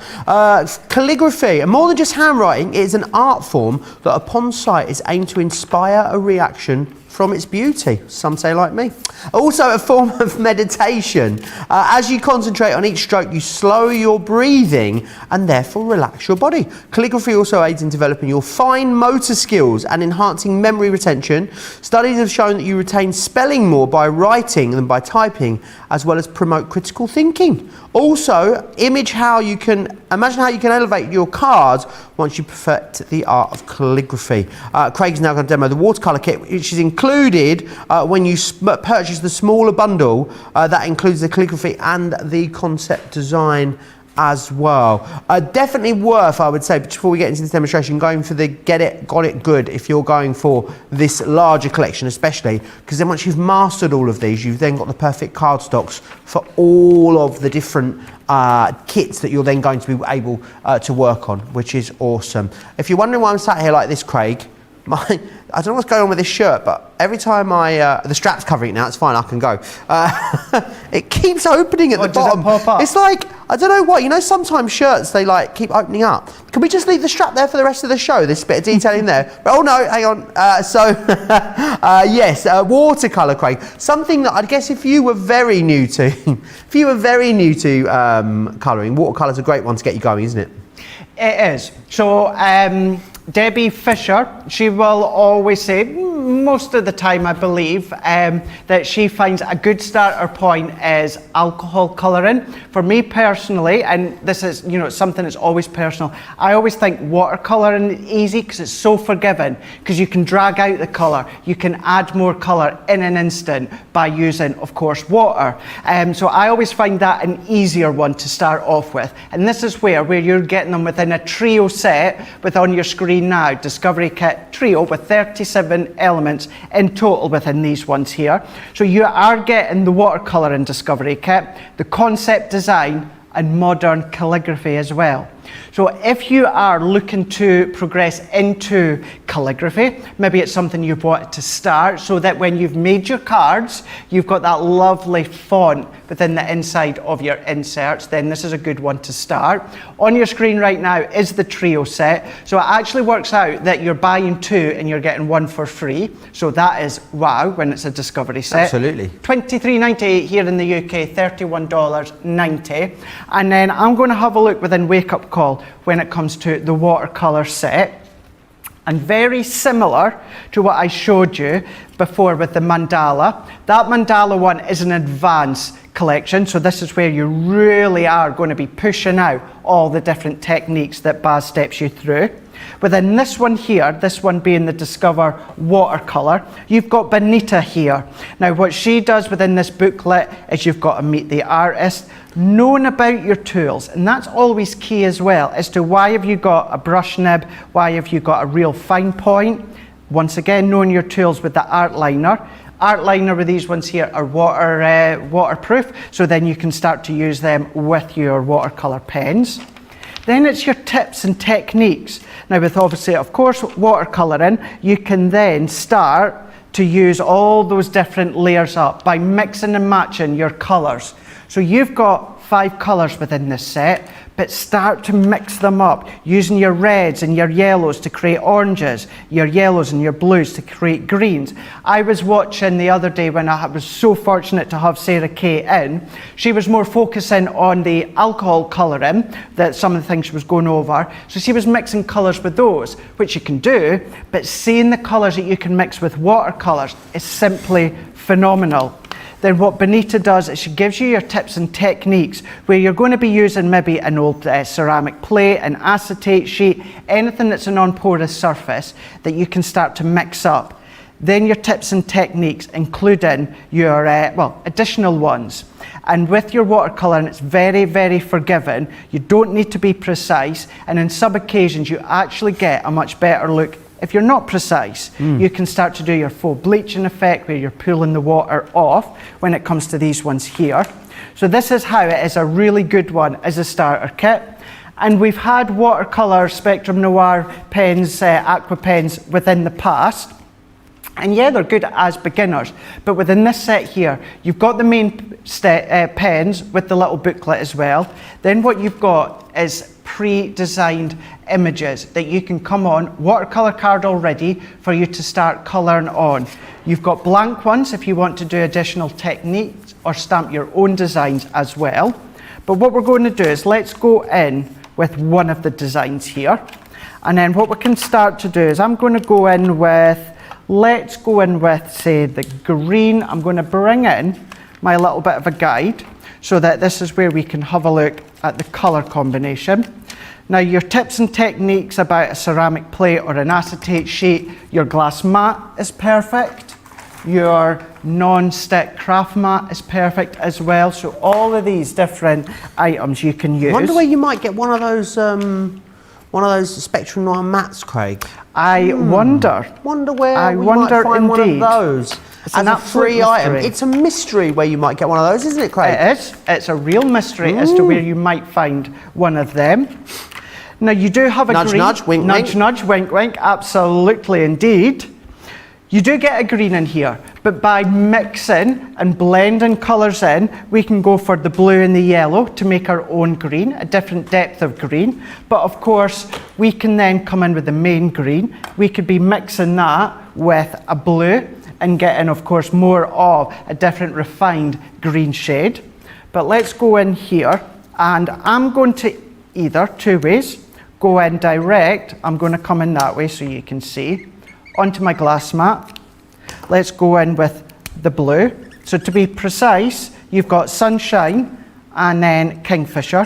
Speaker 2: Calligraphy, and more than just handwriting, it is an art form that upon sight is aimed to inspire a reaction from its beauty. Some say like me. Also a form of meditation. As you concentrate on each stroke, you slow your breathing and therefore relax your body. Calligraphy also aids in developing your fine motor skills and enhancing memory retention. Studies have shown that you retain spelling more by writing than by typing, as well as promote critical thinking. Also, imagine how you can elevate your cards once you perfect the art of calligraphy. Craig's now going to demo the watercolor kit, which is included when you purchase the smaller bundle that includes the calligraphy and the concept design as well. Definitely worth, I would say, before we get into this demonstration, going for the got it good if you're going for this larger collection, especially because then once you've mastered all of these, you've then got the perfect cardstocks for all of the different kits that you're then going to be able to work on, which is awesome. If you're wondering why I'm sat here like this, Craig, I don't know what's going on with this shirt, but every time the strap's covering it now, it's fine, I can go. It keeps opening at the bottom.
Speaker 1: Does it pop up?
Speaker 2: It's like, I don't know what, you know, sometimes shirts, they like keep opening up. Can we just leave the strap there for the rest of the show, this bit of detailing there? Oh no, hang on. Yes, watercolor, Craig. Something that I guess if you were very new to, colouring, watercolor's a great one to get you going, isn't it?
Speaker 1: It is. So Debbie Fisher, she will always say, most of the time I believe, that she finds a good starter point is alcohol colouring. For me personally, and this is, you know, something that's always personal, I always think watercolouring is easy because it's so forgiving, because you can drag out the colour, you can add more colour in an instant by using, of course, water. So I always find that an easier one to start off with. And this is where you're getting them within a trio set with on your screen now, Discovery Kit Trio with 37 elements in total within these ones here. So you are getting the watercolour in Discovery Kit, the concept design and modern calligraphy as well. So if you are looking to progress into calligraphy, maybe it's something you've wanted to start so that when you've made your cards, you've got that lovely font within the inside of your inserts, then this is a good one to start. On your screen right now is the trio set. So it actually works out that you're buying two and you're getting one for free. So that is wow when it's a Discovery set.
Speaker 2: Absolutely.
Speaker 1: $23.98 here in the UK, $31.90. And then I'm going to have a look within Wake Up Call when it comes to the watercolor set. And very similar to what I showed you before with the mandala. That mandala one is an advanced collection, so this is where you really are going to be pushing out all the different techniques that Baz steps you through. Within this one here, this one being the Discover Watercolor, you've got Benita here. Now what she does within this booklet is you've got to meet the artist, knowing about your tools, and that's always key as well as to why have you got a brush nib, why have you got a real fine point. Once again, knowing your tools with the art liner. Art liner with these ones here are waterproof, so then you can start to use them with your watercolor pens. Then it's your tips and techniques. Now with obviously, of course, watercoloring, you can then start to use all those different layers up by mixing and matching your colors. So you've got 5 colors within this set, but start to mix them up using your reds and your yellows to create oranges, your yellows and your blues to create greens. I was watching the other day when I was so fortunate to have Sarah Kay in. She was more focusing on the alcohol colouring, that some of the things she was going over. So she was mixing colours with those, which you can do, but seeing the colours that you can mix with watercolours is simply phenomenal. Then what Benita does is she gives you your tips and techniques where you're going to be using maybe an old ceramic plate, an acetate sheet, anything that's a non-porous surface that you can start to mix up. Then your tips and techniques, including your additional ones. And with your watercolour, it's very, very forgiving. You don't need to be precise, and in some occasions you actually get a much better look. If you're not precise, you can start to do your full bleaching effect where you're pulling the water off when it comes to these ones here. So this is how it is a really good one as a starter kit. And we've had watercolour Spectrum Noir pens, aqua pens within the past. And yeah, they're good as beginners, but within this set here, you've got the main pens with the little booklet as well. Then what you've got is pre-designed images that you can come on, watercolour card already for you to start colouring on. You've got blank ones if you want to do additional techniques or stamp your own designs as well. But what we're going to do is let's go in with one of the designs here. And then what we can start to do is I'm going to go in with, let's go in with, say, the green. I'm going to bring in my little bit of a guide so that this is where we can have a look at the colour combination. Now, your tips and techniques about a ceramic plate or an acetate sheet, your glass mat is perfect. Your non-stick craft mat is perfect as well. So all of these different items you can use.
Speaker 2: I wonder where you might get one of those Spectrum Noir mats, Craig.
Speaker 1: I wonder.
Speaker 2: Wonder where
Speaker 1: I
Speaker 2: we
Speaker 1: wonder
Speaker 2: might find
Speaker 1: indeed.
Speaker 2: one of those as a free item. It's a mystery where you might get one of those, isn't it, Craig?
Speaker 1: It is. It's a real mystery as to where you might find one of them. Now, you do have a
Speaker 2: nudge,
Speaker 1: green.
Speaker 2: nudge, wink,
Speaker 1: nudge,
Speaker 2: wink.
Speaker 1: nudge, wink, wink. Absolutely, indeed. You do get a green in here, but by mixing and blending colours in, we can go for the blue and the yellow to make our own green, a different depth of green. But of course, we can then come in with the main green. We could be mixing that with a blue and getting, of course, more of a different refined green shade. But let's go in here, and I'm going to either two ways. Go in direct. I'm going to come in that way so you can see. Onto my glass mat. Let's go in with the blue. So to be precise, you've got Sunshine and then Kingfisher.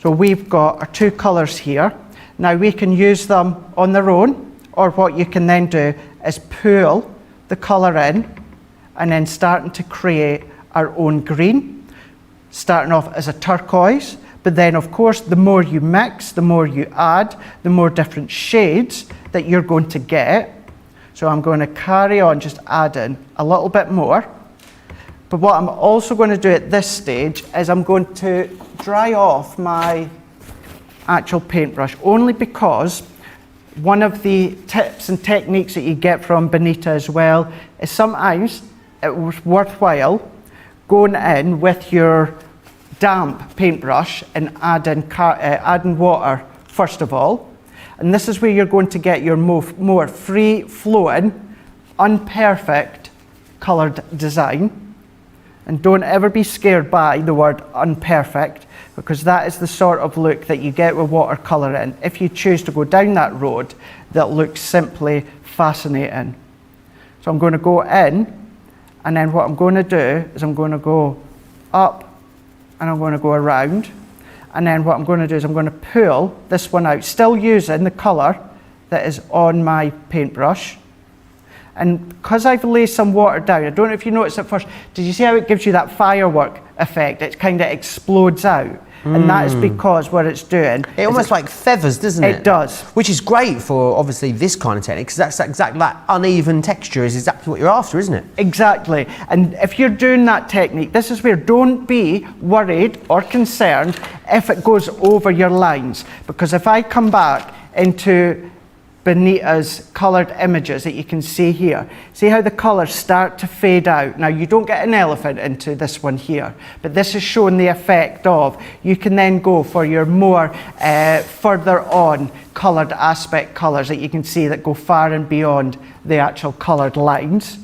Speaker 1: So we've got our two colours here. Now we can use them on their own, or what you can then do is pull the colour in and then starting to create our own green. Starting off as a turquoise, but then of course the more you mix, the more you add, the more different shades that you're going to get. So I'm going to carry on just adding a little bit more. But what I'm also going to do at this stage is I'm going to dry off my actual paintbrush, only because one of the tips and techniques that you get from Benita as well is sometimes it was worthwhile going in with your damp paintbrush and adding water first of all. And this is where you're going to get your more free-flowing, unperfect coloured design. And don't ever be scared by the word unperfect, because that is the sort of look that you get with watercolour in. If you choose to go down that road, that looks simply fascinating. So I'm going to go in, and then what I'm going to do is I'm going to go up, and I'm going to go around. And then what I'm going to do is I'm going to pull this one out, still using the colour that is on my paintbrush. And because I've laid some water down, I don't know if you noticed at first, did you see how it gives you that firework effect? It kind of explodes out. And that is because what it's doing...
Speaker 2: It almost like feathers, doesn't it?
Speaker 1: It does.
Speaker 2: Which is great for, obviously, this kind of technique, because that's exactly that uneven texture is exactly what you're after, isn't it?
Speaker 1: Exactly. And if you're doing that technique, this is where don't be worried or concerned if it goes over your lines. Because if I come back into Benita's coloured images that you can see here, see how the colours start to fade out. Now, you don't get an elephant into this one here, but this is showing the effect of, you can then go for your more further on coloured aspect colours that you can see that go far and beyond the actual coloured lines.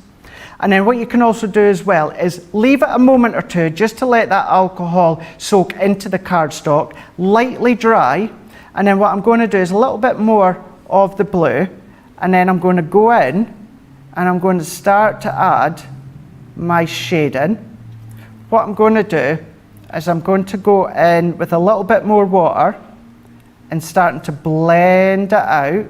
Speaker 1: And then what you can also do as well is leave it a moment or two just to let that alcohol soak into the cardstock, lightly dry. And then what I'm going to do is a little bit more of the blue, and then I'm going to go in and I'm going to start to add my shading. What I'm going to do is I'm going to go in with a little bit more water and starting to blend it out.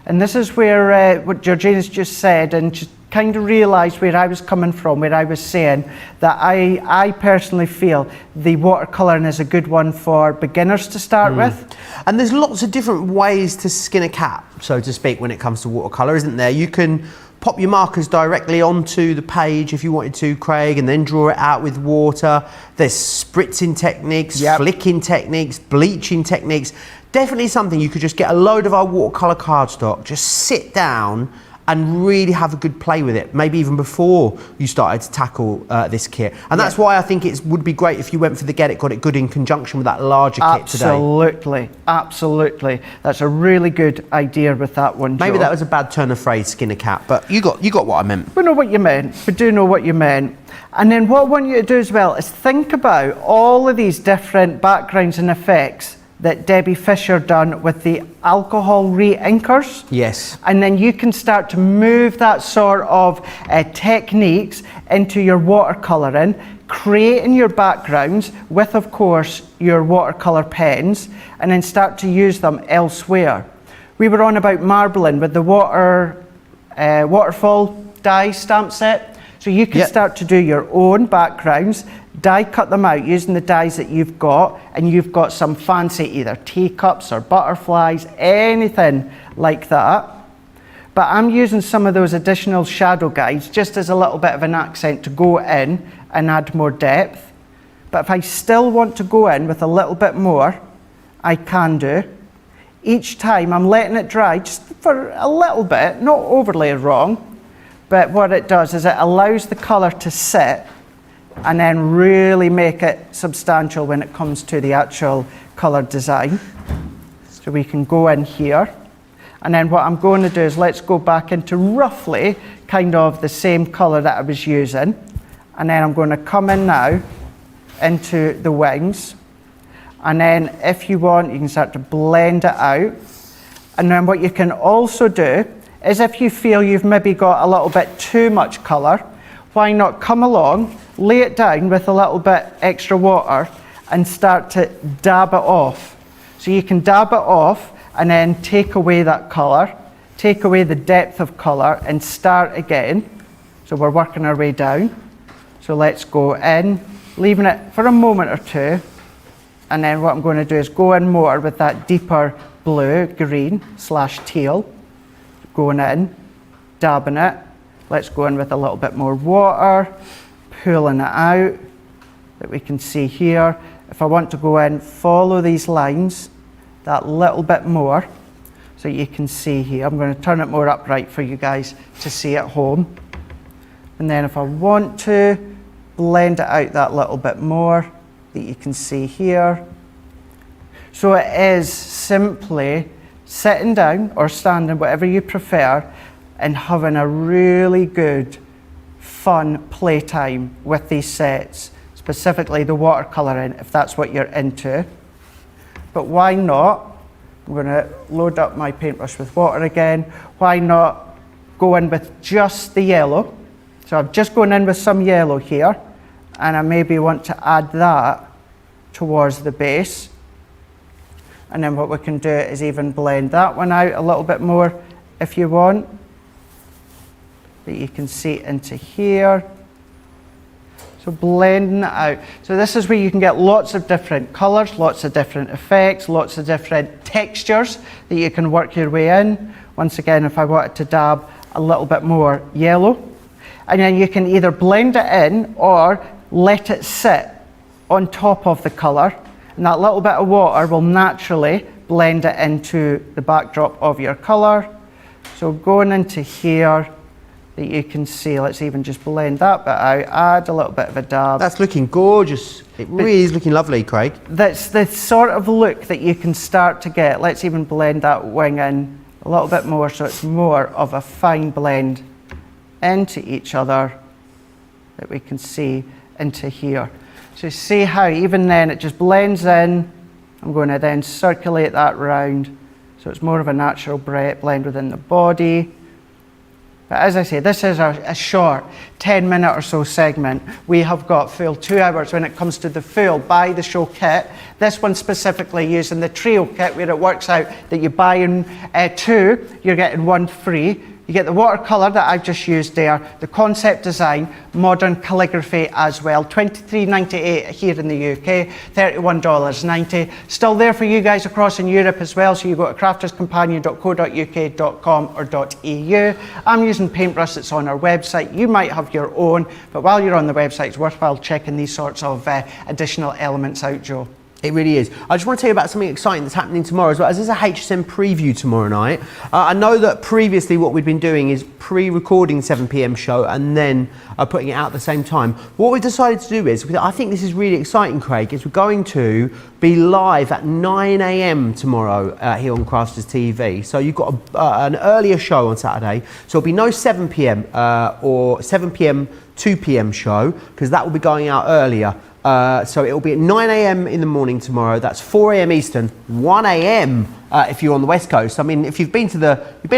Speaker 1: And this is where what Georgina's just said, and just kind of realised where I was coming from, where I was saying that I personally feel the watercolouring is a good one for beginners to start with.
Speaker 2: And there's lots of different ways to skin a cat, so to speak, when it comes to watercolour, isn't there? You can pop your markers directly onto the page if you wanted to, Craig, and then draw it out with water. There's spritzing techniques, flicking techniques, bleaching techniques. Definitely something you could just get a load of our watercolour cardstock, just sit down and really have a good play with it, maybe even before you started to tackle this kit. And that's why I think it would be great if you went for the Get It Got It Good in conjunction with that larger kit today.
Speaker 5: Absolutely, absolutely. That's a really good idea with that one, Joe.
Speaker 2: Maybe that was a bad turn of phrase, Skinner Cat, but you got what I meant.
Speaker 5: We know what you meant. We do know what you meant. And then what I want you to do as well is think about all of these different backgrounds and effects that Debbie Fisher done with the alcohol re-inkers.
Speaker 2: Yes.
Speaker 5: And then you can start to move that sort of techniques into your watercolouring, creating your backgrounds with, of course, your watercolour pens, and then start to use them elsewhere. We were on about marbling with the Waterfall die stamp set. So you can start to do your own backgrounds, die cut them out using the dies that you've got, and you've got some fancy either teacups or butterflies, anything like that. But I'm using some of those additional shadow guides just as a little bit of an accent to go in and add more depth. But if I still want to go in with a little bit more, I can do. Each time I'm letting it dry just for a little bit, not overly wrong, but what it does is it allows the colour to sit and then really make it substantial when it comes to the actual colour design. So we can go in here, and then what I'm going to do is let's go back into roughly kind of the same colour that I was using, and then I'm going to come in now into the wings, and then if you want you can start to blend it out. And then what you can also do is if you feel you've maybe got a little bit too much colour, why not come along, lay it down with a little bit extra water and start to dab it off. So you can dab it off and then take away that colour, take away the depth of colour and start again. So we're working our way down. So let's go in, leaving it for a moment or two, and then what I'm going to do is go in more with that deeper blue, green / teal, going in, dabbing it. Let's go in with a little bit more water, pulling it out, that we can see here. If I want to go in, follow these lines that little bit more, so you can see here. I'm going to turn it more upright for you guys to see at home. And then if I want to, blend it out that little bit more, that you can see here. So it is simply sitting down or standing, whatever you prefer, and having a really good, fun playtime with these sets, specifically the watercolouring, if that's what you're into. But why not? I'm going to load up my paintbrush with water again. Why not go in with just the yellow? So I've just gone in with some yellow here, and I maybe want to add that towards the base. And then what we can do is even blend that one out a little bit more if you want, that you can see into here. So blending it out. So this is where you can get lots of different colours, lots of different effects, lots of different textures that you can work your way in. Once again, if I wanted to dab a little bit more yellow, and then you can either blend it in or let it sit on top of the colour, and that little bit of water will naturally blend it into the backdrop of your colour. So going into here, that you can see, let's even just blend that bit out, add a little bit of a dab.
Speaker 2: That's looking gorgeous. It really is looking lovely, Craig.
Speaker 5: That's the sort of look that you can start to get. Let's even blend that wing in a little bit more, so it's more of a fine blend into each other, that we can see into here. So see how even then it just blends in. I'm going to then circulate that round, so it's more of a natural blend within the body. But as I say, this is a short 10-minute or so segment. We have got full 2 hours when it comes to the full buy the show kit. This one specifically using the trio kit, where it works out that you buy in 2, you're getting 1 free. You get the watercolor that I've just used there, the concept design, modern calligraphy as well. $23.98 here in the UK, $31.90. Still there for you guys across in Europe as well, so you go to crafterscompanion.co.uk.com or .eu. I'm using paintbrush that's on our website. You might have your own, but while you're on the website, it's worthwhile checking these sorts of additional elements out, Joe.
Speaker 2: It really is. I just want to tell you about something exciting that's happening tomorrow as well, as there's a HSM preview tomorrow night. I know that previously what we've been doing is pre-recording 7 p.m. show and then putting it out at the same time. What we've decided to do is, I think this is really exciting, Craig, is we're going to be live at 9 a.m. tomorrow here on Crafters TV. So you've got an earlier show on Saturday, so it'll be no 7 p.m. Or 7 p.m. 2 p.m. show, because that will be going out earlier. So it'll be at 9 a.m. in the morning tomorrow. That's 4 a.m. Eastern, 1 a.m. If you're on the West Coast. I mean, if you've been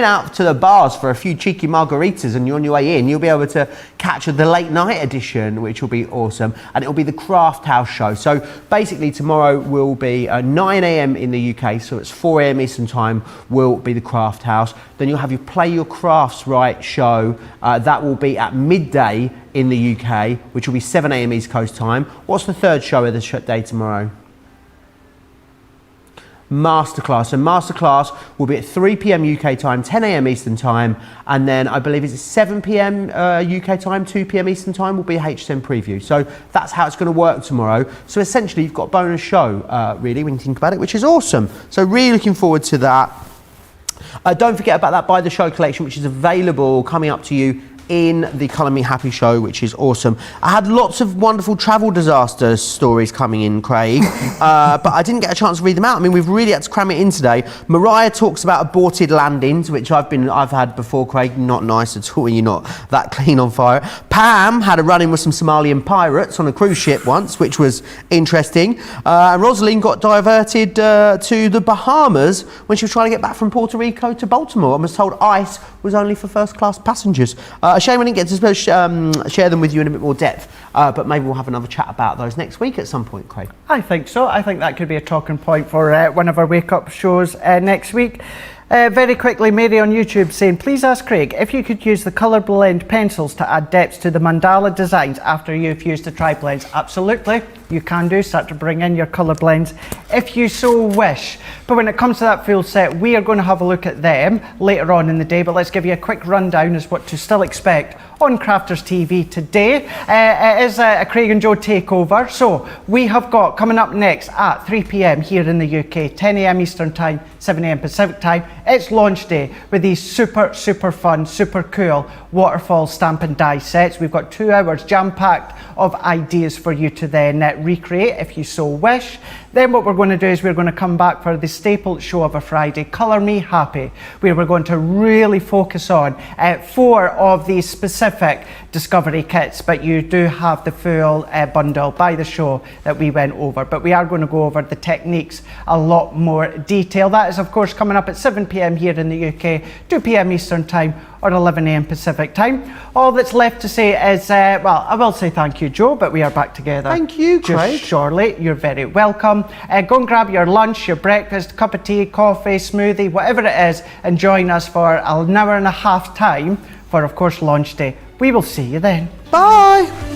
Speaker 2: out to the bars for a few cheeky margaritas and you're on your way in, you'll be able to catch the late night edition, which will be awesome. And it'll be the Craft House show. So basically tomorrow will be 9 a.m. in the UK, so it's 4 a.m. Eastern time will be the Craft House. Then you'll have your Play Your Crafts Right show. That will be at midday in the UK, which will be 7 a.m. East Coast time. What's the third show of the day tomorrow? Masterclass. So Masterclass will be at 3 p.m. UK time, 10 a.m. Eastern time, and then I believe it's 7 p.m. UK time, 2 p.m. Eastern time will be a HSM preview. So that's how it's going to work tomorrow. So essentially you've got a bonus show, really, when you think about it, which is awesome. So really looking forward to that. Don't forget about that Buy the Show collection, which is available coming up to you in the Colour Me Happy show, which is awesome. I had lots of wonderful travel disaster stories coming in, Craig, but I didn't get a chance to read them out. I mean, we've really had to cram it in today. Mariah talks about aborted landings, which I've had before, Craig. Not nice at all when you're not that clean on fire. Pam had a run-in with some Somalian pirates on a cruise ship once, which was interesting. And Rosalind got diverted to the Bahamas when she was trying to get back from Puerto Rico to Baltimore and was told ice was only for first-class passengers. A shame I didn't get to share them with you in a bit more depth, but maybe we'll have another chat about those next week at some point, Craig.
Speaker 5: I think so. I think that could be a talking point for one of our wake-up shows next week. Very quickly, Mary on YouTube saying, please ask Craig if you could use the colour blend pencils to add depths to the mandala designs after you've used the tri-blends. Absolutely, you can do. Start to bring in your colour blends if you so wish. But when it comes to that full set, we are going to have a look at them later on in the day, but let's give you a quick rundown as what to still expect on Crafters TV today. It is a Craig and Joe takeover. So we have got coming up next at 3 p.m. here in the UK, 10 a.m. Eastern time, 7 a.m. Pacific time. It's launch day with these super fun, super cool Waterfall stamp and die sets. We've got 2 hours jam-packed of ideas for you to then recreate if you so wish. Then what we're going to do is we're going to come back for the staple show of a Friday, Colour Me Happy, where we're going to really focus on 4 of these specific discovery kits, but you do have the full bundle by the show that we went over. But we are going to go over the techniques a lot more detail. That is, of course, coming up at 7 p.m. here in the UK, 2 p.m. Eastern time, or 11 a.m. Pacific time. All that's left to say is, well, I will say thank you, Joe, but we are back together.
Speaker 2: Thank you, Craig.
Speaker 5: Just shortly. You're very welcome. Go and grab your lunch, your breakfast, cup of tea, coffee, smoothie, whatever it is, and join us for an hour and a half time for, of course, launch day. We will see you then.
Speaker 2: Bye.